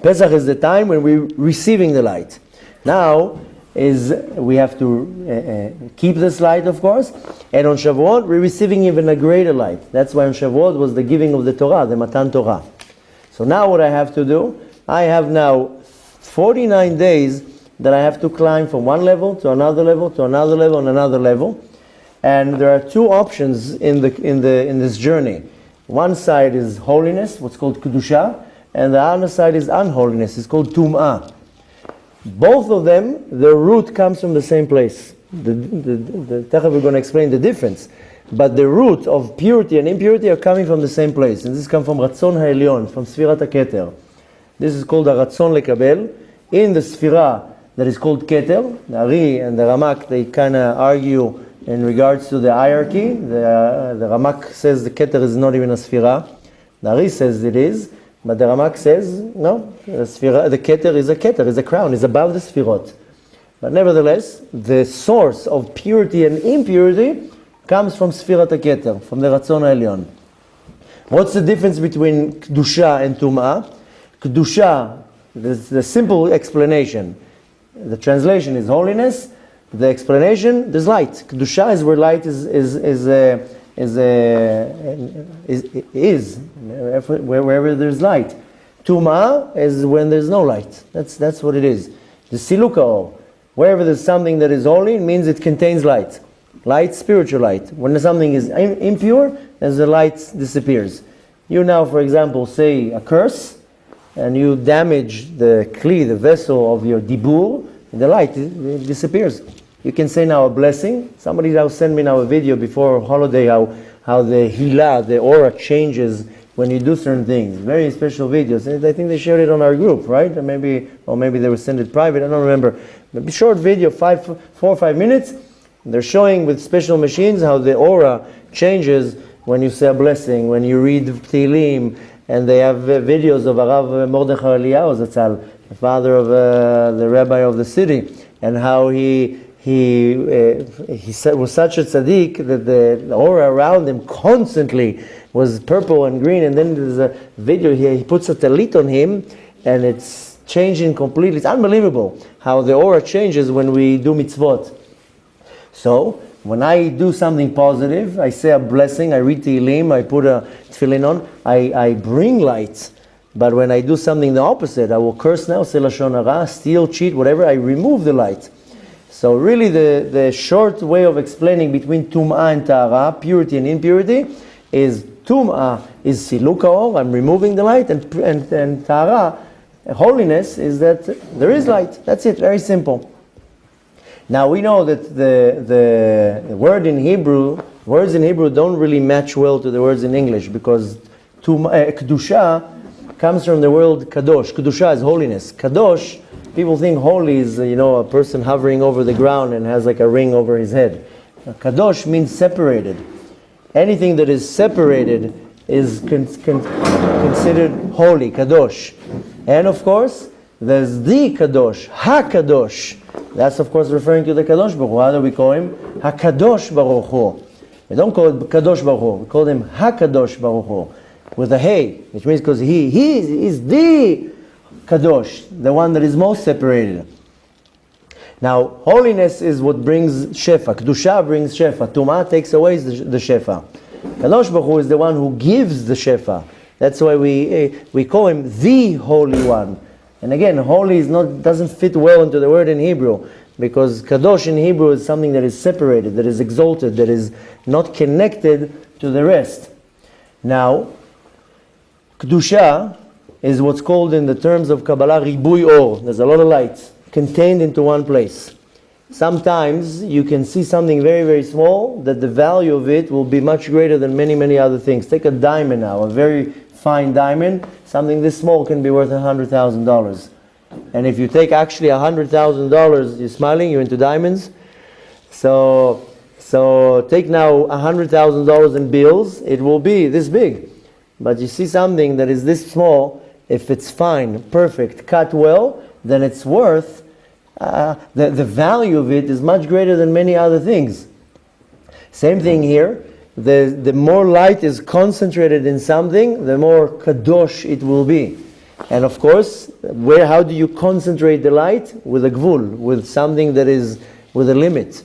Pesach is the time when we're receiving the light. Now we have to keep this light, of course, and on Shavuot we're receiving even a greater light. That's why on Shavuot was the giving of the Torah, the Matan Torah. So now what I have to do, I have now 49 days that I have to climb from one level to another level to another level and another level. And there are two options in this journey. One side is holiness, what's called Kedusha, and the other side is unholiness, it's called Tum'ah. Both of them, the root comes from the same place. Tachah we're going to explain the difference. But the root of purity and impurity are coming from the same place. And this comes from Ratzon HaElyon, from Sefirat HaKeter. This is called a Ratzon Lekabel. In the Sefirah that is called Keter, the Ari and the Ramak, they kind of argue in regards to the hierarchy. The Ramak says the Keter is not even a Sefirah. The Ari says it is. But the Ramak says, no, the Keter is a crown, is above the Sefirot. But nevertheless, the source of purity and impurity comes from Sefirat HaKeter, from the Ratzon HaElyon. What's the difference between Kedusha and Tum'ah? Kedusha, the simple explanation. The translation is holiness. The explanation, there's light. Kedusha is where light is wherever there's light. Tum'ah is when there's no light. That's what it is. The Silukah, wherever there's something that is holy, it means it contains light. Light, spiritual light. When something is impure, as the light disappears. You now, for example, say a curse, and you damage the kli, the vessel of your dibur, the light disappears. You can say now a blessing. Somebody now sent me now a video before holiday how the hila, the aura changes when you do certain things. Very special videos. And I think they shared it on our group, right? Or maybe they were sent it private. I don't remember. But short video, 4 or 5 minutes. They're showing with special machines how the aura changes when you say a blessing, when you read Tehillim, and they have videos of Arav Mordechai Eliyahu Zatzal, the father of the rabbi of the city, and how he was such a tzaddik that the aura around him constantly was purple and green, and then there's a video here, he puts a talit on him, and it's changing completely. It's unbelievable how the aura changes when we do mitzvot. So, when I do something positive, I say a blessing, I read Tehillim, I put a tefillin on, I bring light. But when I do something the opposite, I will curse now, say lashon hara, steal, cheat, whatever, I remove the light. So really the short way of explaining between tum'ah and ta'ara, purity and impurity, is tum'ah is siluk haor, I'm removing the light, and ta'ara, holiness, is that there is light. That's it, very simple. Now we know that the words in Hebrew don't really match well to the words in English, because kedusha comes from the word kadosh. Kedusha is holiness. Kadosh, people think holy is a person hovering over the ground and has like a ring over his head. Kadosh means separated. Anything that is separated is considered holy, kadosh. And of course, there's the kadosh, ha-kadosh. That's of course referring to the Kadosh Baruch Hu. How do we call him? HaKadosh Baruch Hu. We don't call it Kadosh Baruch Hu. We call him HaKadosh Baruch Hu with a Hey, which means because he is the Kadosh, the one that is most separated. Now, holiness is what brings Shefa. Kedusha brings Shefa. Tum'ah takes away the Shefa. Kadosh Baruch Hu is the one who gives the Shefa. That's why we call him the Holy One. And again, holy doesn't fit well into the word in Hebrew, because kadosh in Hebrew is something that is separated, that is exalted, that is not connected to the rest. Now, kedusha is what's called in the terms of Kabbalah ribui or. There's a lot of light contained into one place. Sometimes you can see something very, very small that the value of it will be much greater than many, many other things. Take a diamond now, a very fine diamond. Something this small can be worth $100,000. And if you take actually $100,000, you're smiling, you're into diamonds. So take now $100,000 in bills, it will be this big. But you see something that is this small, if it's fine, perfect, cut well, then it's worth, the value of it is much greater than many other things. Same thing here. The more light is concentrated in something, the more kadosh it will be. And of course, how do you concentrate the light? With a gvul, with something that is with a limit.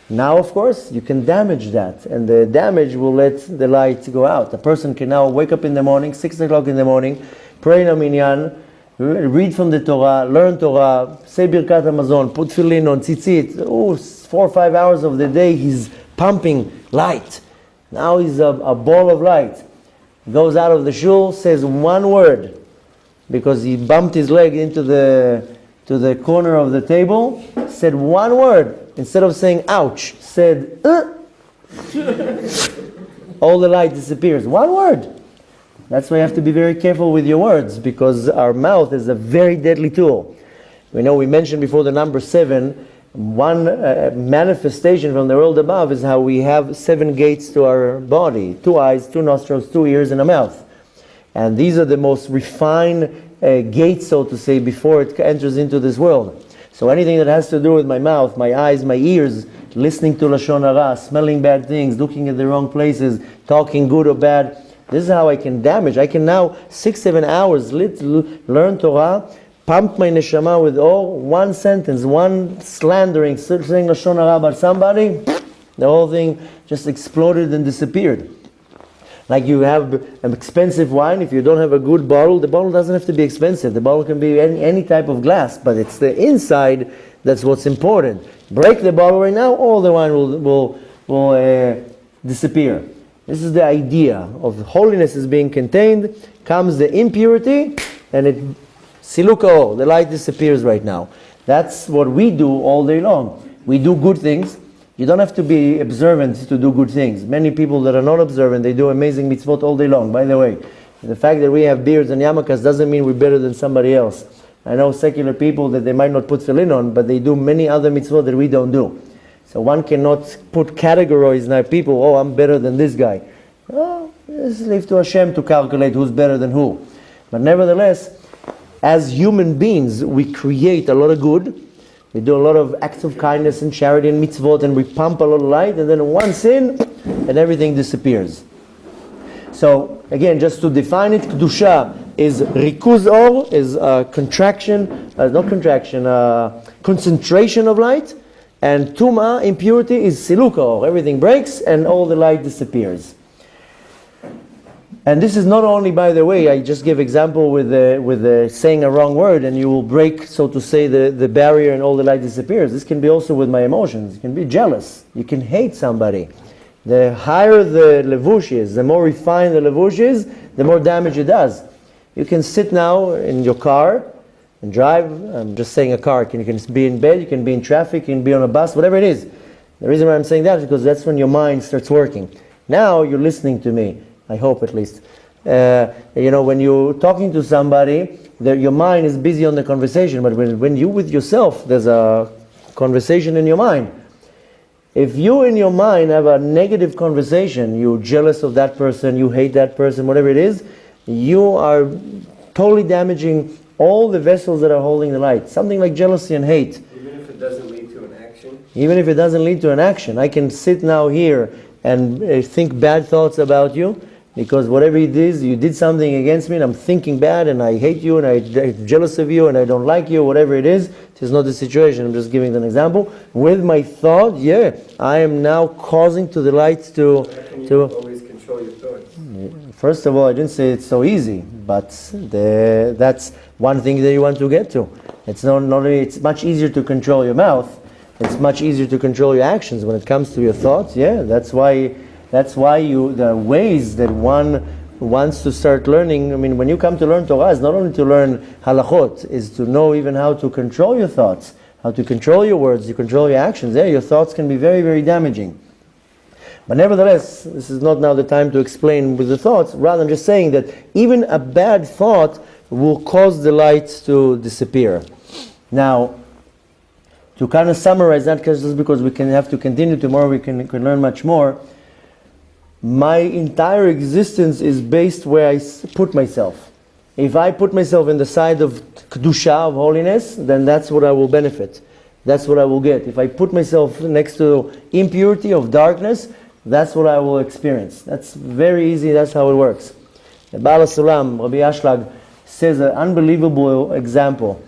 Now, of course, you can damage that, and the damage will let the light go out. A person can now wake up in the morning, 6 o'clock in the morning, pray in a minyan, read from the Torah, learn Torah, say Birkat Hamazon, put tefillin on, tzitzit. 4 or 5 hours of the day, he's pumping light. Now he's a ball of light. He goes out of the shul, says one word, because he bumped his leg into the corner of the table, said one word. Instead of saying ouch, said all the light disappears. One word. That's why you have to be very careful with your words, because our mouth is a very deadly tool. We mentioned before the number 7. One manifestation from the world above is how we have 7 gates to our body: 2 eyes, 2 nostrils, 2 ears, and a mouth. And these are the most refined gates, so to say, before it enters into this world. So anything that has to do with my mouth, my eyes, my ears, listening to lashon hara, smelling bad things, looking at the wrong places, talking good or bad, this is how I can damage. I can now 6-7 hours learn Torah, pump my neshama with one sentence, one slandering, saying lashon hara about somebody, the whole thing just exploded and disappeared. Like you have an expensive wine, if you don't have a good bottle, the bottle doesn't have to be expensive. The bottle can be any type of glass, but it's the inside that's what's important. Break the bottle right now, all the wine will disappear. This is the idea of holiness is being contained, comes the impurity, and it siluka, the light disappears right now. That's what we do all day long. We do good things. You don't have to be observant to do good things. Many people that are not observant, they do amazing mitzvot all day long. By the way, the fact that we have beards and yarmulkes doesn't mean we're better than somebody else. I know secular people that they might not put tefillin on, but they do many other mitzvot that we don't do. So one cannot put categories now people, oh, I'm better than this guy. Oh, just leave to Hashem to calculate who's better than who. But nevertheless, as human beings, we create a lot of good. We do a lot of acts of kindness and charity and mitzvot, and we pump a lot of light, and then one sin, and everything disappears. So, again, just to define it, Kedusha is rikuz or, is a concentration of light, and Tuma, impurity, is siluka or, everything breaks, and all the light disappears. And this is not only, by the way, I just give example with saying a wrong word and you will break, so to say, the barrier and all the light disappears. This can be also with my emotions. You can be jealous. You can hate somebody. The higher the levush is, the more refined the levush is, the more damage it does. You can sit now in your car and drive. I'm just saying a car. You can be in bed, you can be in traffic, you can be on a bus, whatever it is. The reason why I'm saying that is because that's when your mind starts working. Now you're listening to me. I hope at least. When you're talking to somebody, your mind is busy on the conversation, but when you with yourself, there's a conversation in your mind. If you in your mind have a negative conversation, you're jealous of that person, you hate that person, whatever it is, you are totally damaging all the vessels that are holding the light. Something like jealousy and hate. Even if it doesn't lead to an action? Even if it doesn't lead to an action. I can sit now here and think bad thoughts about you, because whatever it is, you did something against me and I'm thinking bad and I hate you and I'm jealous of you and I don't like you, whatever it is not the situation. I'm just giving an example. With my thought, I am now causing to the light to... How can you always control your thoughts? First of all, I didn't say it's so easy, but that's one thing that you want to get to. It's not only, it's much easier to control your mouth, it's much easier to control your actions when it comes to your thoughts. That's why the ways that one wants to start learning. I mean, when you come to learn Torah, it's not only to learn halachot, is to know even how to control your thoughts, how to control your words, you control your actions. Your thoughts can be very, very damaging. But nevertheless, this is not now the time to explain with the thoughts. Rather, I'm just saying that even a bad thought will cause the light to disappear. Now, to kind of summarize that, just because we can have to continue tomorrow, we can learn much more. My entire existence is based where I put myself. If I put myself in the side of Kedusha, of holiness, then that's what I will benefit. That's what I will get. If I put myself next to impurity, of darkness, that's what I will experience. That's very easy, that's how it works. The Baal Sulam, Rabbi Ashlag, says an unbelievable example.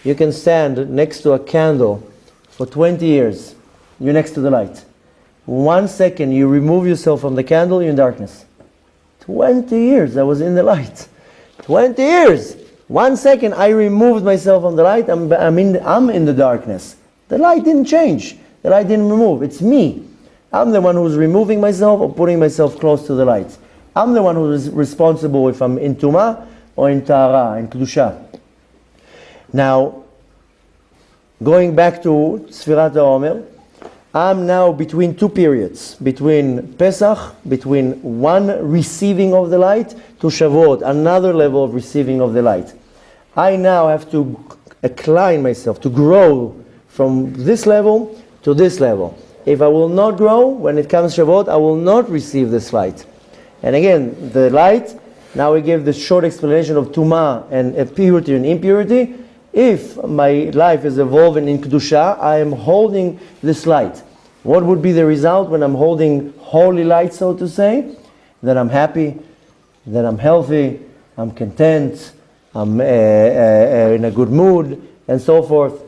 You can stand next to a candle for 20 years. You're next to the light. 1 second, you remove yourself from the candle, you're in darkness. 20 years, I was in the light. 20 years! 1 second, I removed myself from the light, I'm in the darkness. The light didn't change. The light didn't remove. It's me. I'm the one who's removing myself or putting myself close to the light. I'm the one who is responsible if I'm in Tumah or in Tahara, in Kedusha. Now, going back to Sefirat Haomer, I'm now between two periods, between Pesach, between one receiving of the light, to Shavuot, another level of receiving of the light. I now have to incline myself, to grow from this level to this level. If I will not grow, when it comes Shavuot, I will not receive this light. And again, the light, now we give the short explanation of Tumah and purity and impurity. If my life is evolving in Kedusha, I am holding this light. What would be the result when I'm holding holy light, so to say? That I'm happy, that I'm healthy, I'm content, I'm in a good mood, and so forth.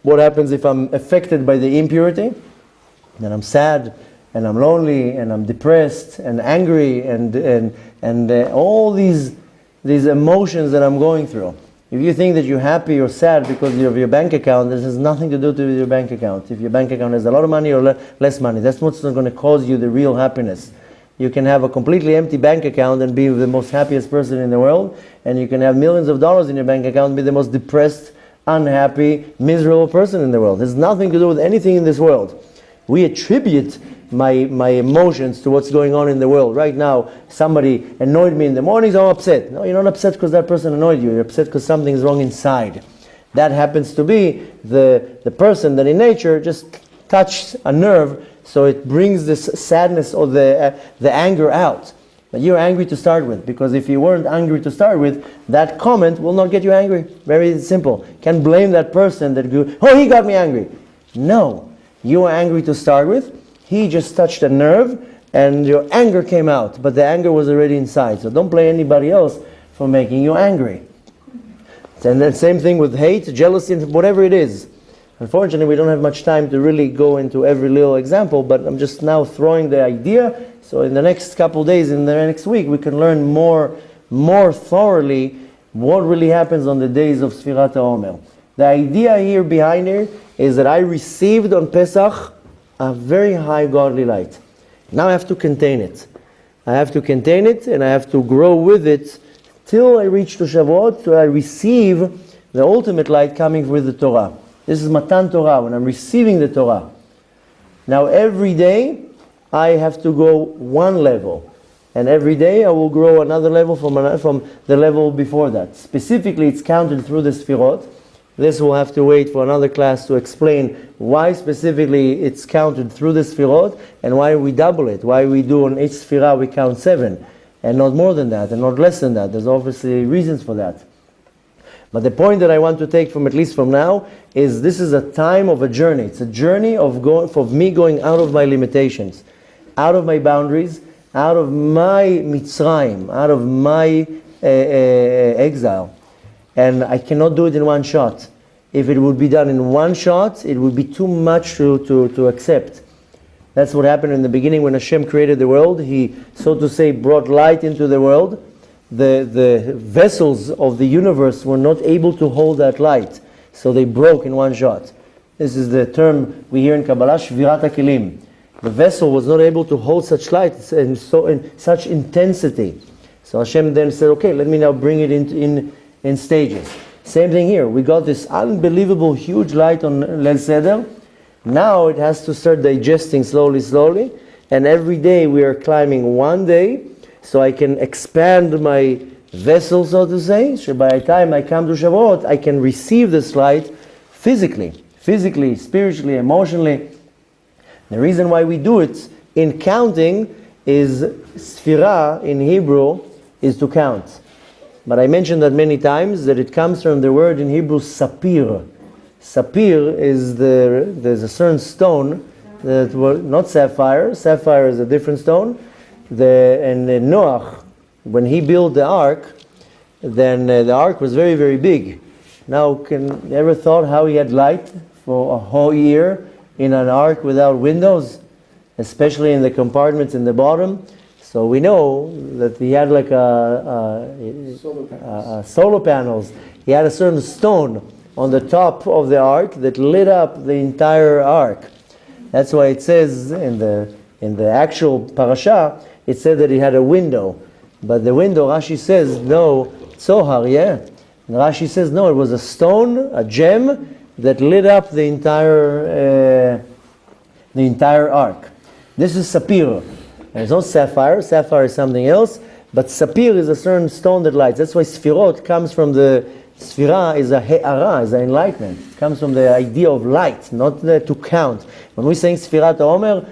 What happens if I'm affected by the impurity? Then I'm sad, and I'm lonely, and I'm depressed, and angry, and all these emotions that I'm going through. If you think that you're happy or sad because of your bank account, this has nothing to do with your bank account. If your bank account has a lot of money or less money, that's what's not going to cause you the real happiness. You can have a completely empty bank account and be the most happiest person in the world, and you can have millions of dollars in your bank account and be the most depressed, unhappy, miserable person in the world. It has nothing to do with anything in this world. We attribute my emotions to what's going on in the world. Right now, somebody annoyed me in the morning, so I'm upset. No, you're not upset because that person annoyed you. You're upset because something's wrong inside. That happens to be the person that in nature just touched a nerve, so it brings this sadness or the anger out. But you're angry to start with, because if you weren't angry to start with, that comment will not get you angry. Very simple. Can't blame that person that he got me angry. No, you were angry to start with. He just touched a nerve and your anger came out, but the anger was already inside. So don't blame anybody else for making you angry. And then same thing with hate, jealousy, whatever it is. Unfortunately, we don't have much time to really go into every little example, but I'm just now throwing the idea. So in the next couple days, in the next week, we can learn more thoroughly what really happens on the days of Sefirat Haomer. The idea here behind here is that I received on Pesach a very high godly light. Now I have to contain it. I have to contain it and I have to grow with it till I reach to Shavuot, till I receive the ultimate light coming with the Torah. This is Matan Torah, when I'm receiving the Torah. Now every day I have to go one level. And every day I will grow another level from the level before that. Specifically, it's counted through the Sefirot. This will have to wait for another class to explain why specifically it's counted through the Sefirot and why we double it. Why we do on each Sefirah we count 7 and not more than that and not less than that. There's obviously reasons for that. But the point that I want to take from, at least from now, is this is a time of a journey. It's a journey of me going out of my limitations, out of my boundaries, out of my Mitzrayim, out of my exile. And I cannot do it in one shot. If it would be done in one shot, it would be too much to accept. That's what happened in the beginning when Hashem created the world. He, so to say, brought light into the world. The vessels of the universe were not able to hold that light, so they broke in one shot. This is the term we hear in Kabbalah, Sefirat HaKelim. The vessel was not able to hold such light and so in such intensity. So Hashem then said, okay, let me now bring it in stages. Same thing here. We got this unbelievable huge light on Leil Seder. Now it has to start digesting slowly, and every day we are climbing one day, so I can expand my vessel, so to say, so by the time I come to Shavuot, I can receive this light physically, spiritually, emotionally. The reason why we do it in counting is Sefirah in Hebrew is to count. But I mentioned that many times, that it comes from the word in Hebrew sapir. Sapir is there's a certain stone that was not sapphire. Sapphire is a different stone. And Noach, when he built the ark, then the ark was very, very big. Now, you ever thought how he had light for a whole year in an ark without windows, especially in the compartments in the bottom? So we know that he had like solar panels. He had a certain stone on the top of the ark that lit up the entire ark. That's why it says in the actual parasha, it said that he had a window. But the window, Rashi says, no, Tzohar, yeah. And Rashi says, no, it was a stone, a gem, that lit up the entire ark. This is sapphire. There's no sapphire. Sapphire is something else. But sapphire is a certain stone that lights. That's why Sefirot comes from the... Sefirah is a he'ara, is an enlightenment. It comes from the idea of light, not to count. When we're saying Sefirat Haomer,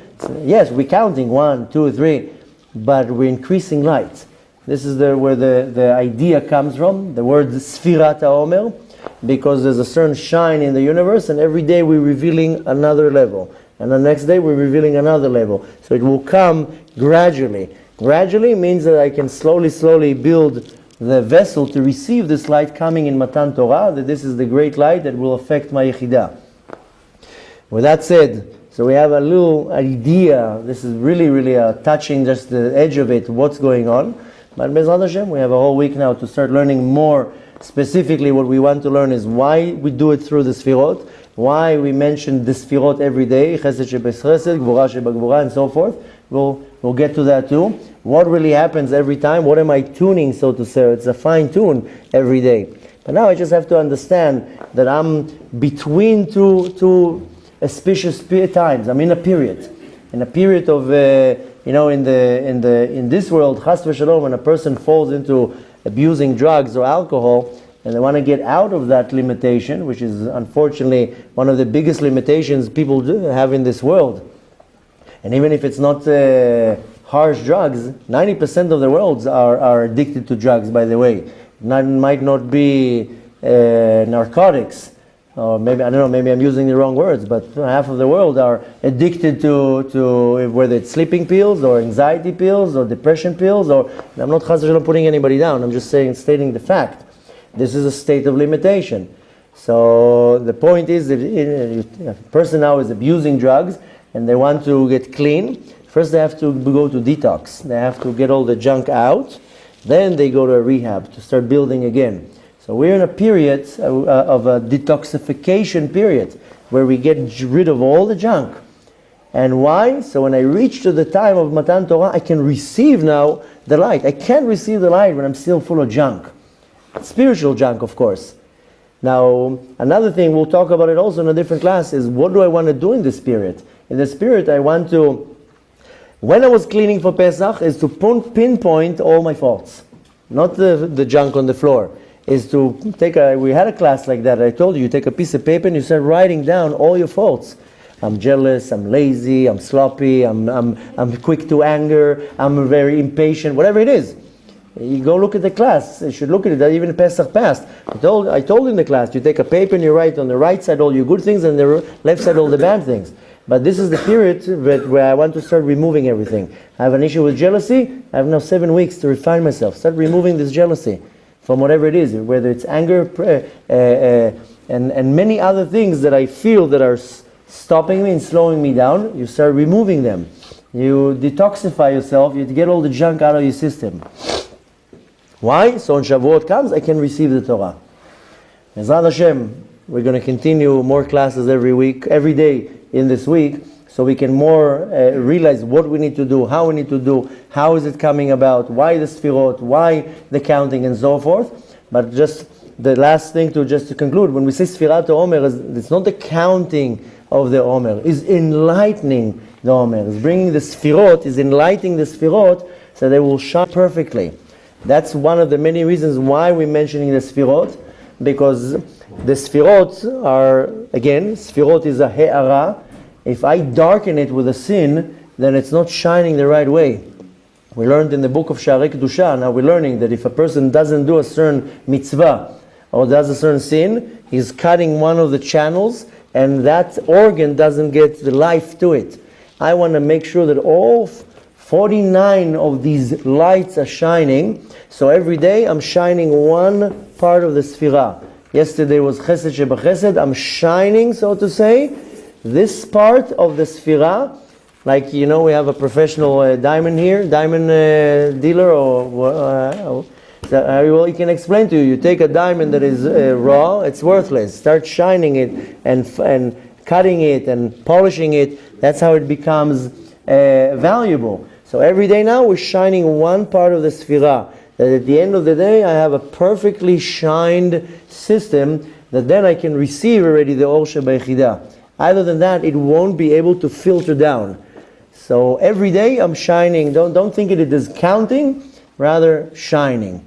yes, we're counting 1, 2, 3, but we're increasing light. This is where the idea comes from, the word Sefirat Haomer, because there's a certain shine in the universe, and every day we're revealing another level. And the next day we're revealing another level. So it will come gradually. Gradually means that I can slowly build the vessel to receive this light coming in Matan Torah, that this is the great light that will affect my Yechidah. With that said, so we have a little idea, this is really touching just the edge of it, what's going on. But Be'ezrat Hashem, we have a whole week now to start learning more. Specifically what we want to learn is why we do it through the Sefirot, why we mention the Sefirot every day, Chesed Shebes Chesed, Gvura Sheba Gvura, and so forth. We'll get to that too. What really happens every time? What am I tuning, so to say? It's a fine tune every day. But now I just have to understand that I'm between two auspicious times. I'm in a period. In a period of, in this world, chas v'shalom, when a person falls into abusing drugs or alcohol, and they want to get out of that limitation, which is unfortunately one of the biggest limitations people have in this world. And even if it's not harsh drugs, 90% of the world are addicted to drugs, by the way. Might not be narcotics, or maybe, I don't know, maybe I'm using the wrong words, but half of the world are addicted to whether it's sleeping pills or anxiety pills or depression pills, or I'm not putting anybody down, I'm just stating the fact. This is a state of limitation. So the point is that if a person now is abusing drugs and they want to get clean, first they have to go to detox. They have to get all the junk out. Then they go to a rehab to start building again. So we're in a period of a detoxification period where we get rid of all the junk. And why? So when I reach to the time of Matan Torah, I can receive now the light. I can't receive the light when I'm still full of junk. Spiritual junk, of course. Now, another thing, we'll talk about it also in a different class, is what do I want to do in this spirit? In the spirit, I want to, when I was cleaning for Pesach, is to pinpoint all my faults. Not the junk on the floor. Is to we had a class like that. I told you take a piece of paper and you start writing down all your faults. I'm jealous, I'm lazy, I'm sloppy, I'm quick to anger, I'm very impatient, whatever it is. You go look at the class. You should look at it. Even Pesach passed. I told in the class, you take a paper and you write on the right side all your good things and the left side all the bad things. But this is the period where I want to start removing everything. I have an issue with jealousy. I have now 7 weeks to refine myself. Start removing this jealousy from whatever it is, whether it's anger and many other things that I feel that are stopping me and slowing me down. You start removing them. You detoxify yourself. You get all the junk out of your system. Why? So when Shavuot comes, I can receive the Torah. Ezrat Hashem, we're going to continue more classes every day in this week, so we can more realize what we need to do, how we need to do, how is it coming about, why the Sefirot, why the counting, and so forth. But just the last thing to conclude, when we say Sefirat Haomer, it's not the counting of the Haomer, it's enlightening the Haomer. It's bringing the Sefirot, is enlightening the Sefirot so they will shine perfectly. That's one of the many reasons why we're mentioning the Sefirot, because the Sefirot are, again, Sefirot is a he'ara. If I darken it with a sin, then it's not shining the right way. We learned in the book of Sha'arei Kedusha, now we're learning that if a person doesn't do a certain mitzvah or does a certain sin, he's cutting one of the channels and that organ doesn't get the life to it. I want to make sure that all 49 of these lights are shining. So every day I'm shining one part of the Sefirah. Yesterday was Chesed Sheba Chesed. I'm shining, so to say, this part of the Sefirah. Like, we have a professional diamond dealer, or he can explain to you. You take a diamond that is raw, it's worthless. Start shining it and cutting it and polishing it. That's how it becomes valuable. So every day now we're shining one part of the Sefirah. That at the end of the day I have a perfectly shined system that then I can receive already the Or Shebechidah. Other than that, it won't be able to filter down. So every day I'm shining. Don't think it is counting, rather shining.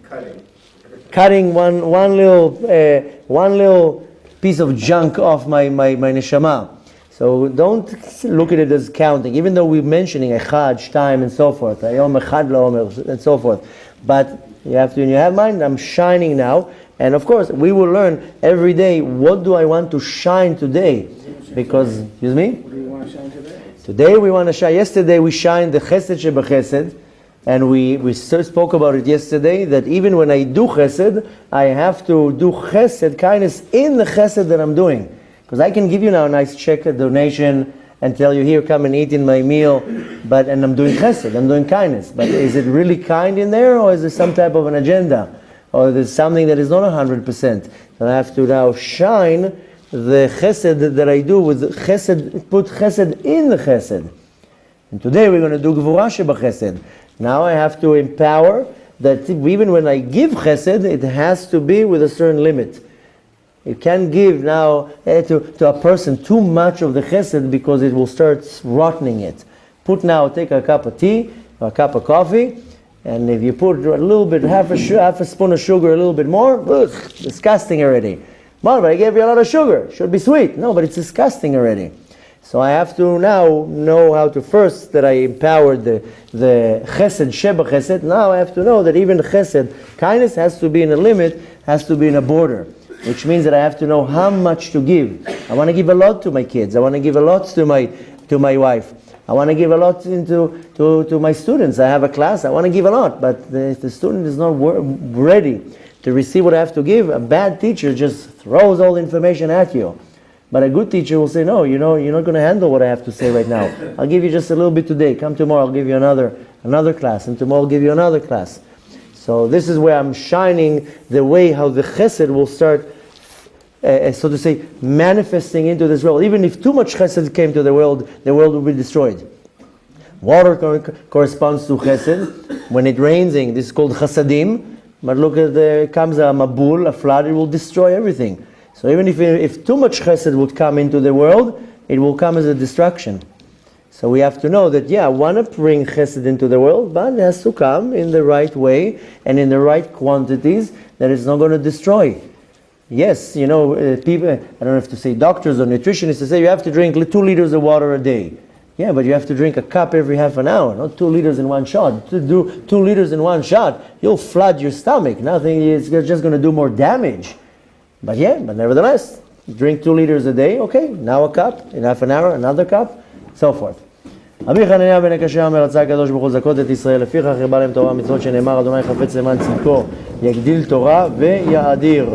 Cutting one little piece of junk off my neshama. So don't look at it as counting, even though we're mentioning echad, shtaim, and so forth, ayom echad laomer, and so forth. But you have to, in your mind, I'm shining now. And of course, we will learn every day, what do I want to shine today? Because, excuse me? What do you want to shine today? Today we want to shine. Yesterday we shined the chesed sheba chesed. And we spoke about it yesterday, that even when I do chesed, I have to do chesed, kindness, in the chesed that I'm doing. Because I can give you now a nice check, a donation, and tell you, here, come and eat in my meal, and I'm doing chesed, I'm doing kindness. But is it really kind in there, or is there some type of an agenda? Or there's something that is not 100%? So I have to now shine the chesed that I do with chesed, put chesed in the chesed. And today we're going to do gvura sheba chesed. Now I have to empower that even when I give chesed, it has to be with a certain limit. You can't give now to a person too much of the chesed because it will start rotting it. Take a cup of tea, or a cup of coffee, and if you put a little bit, half a spoon of sugar, a little bit more, ugh, disgusting already. But I gave you a lot of sugar. It should be sweet. No, but it's disgusting already. So I have to now know how to first that I empowered the chesed, sheba chesed. Now I have to know that even chesed, kindness has to be in a limit, has to be in a border. Which means that I have to know how much to give. I want to give a lot to my kids. I want to give a lot to my wife. I want to give a lot to my students. I have a class. I want to give a lot. But if the student is not ready to receive what I have to give, a bad teacher just throws all the information at you. But a good teacher will say, no, you're not going to handle what I have to say right now. I'll give you just a little bit today. Come tomorrow, I'll give you another class. And tomorrow I'll give you another class. So this is where I'm shining the way how the chesed will start, so to say, manifesting into this world. Even if too much chesed came to the world will be destroyed. Water corresponds to chesed. When it raining, this is called chasadim. But look at comes a mabul, a flood, it will destroy everything. So even if too much chesed would come into the world, it will come as a destruction. So we have to know that, I want to bring chesed into the world, but it has to come in the right way and in the right quantities that it's not going to destroy. Yes, people, I don't have to say doctors or nutritionists, say you have to drink 2 liters of water a day. Yeah, but you have to drink a cup every half an hour, not 2 liters in one shot. To do 2 liters in one shot, you'll flood your stomach. It's just going to do more damage. But nevertheless, drink 2 liters a day, okay, now a cup, in half an hour, another cup, so forth. רבי חנניה בן הקשיא אומר, רצה הקדוש ברוך הוא לזכות את ישראל, לפיכך הרבה להם תורה ומצוות שנאמר, אדוני חפץ למען צדקו, יגדיל תורה ויאדיר.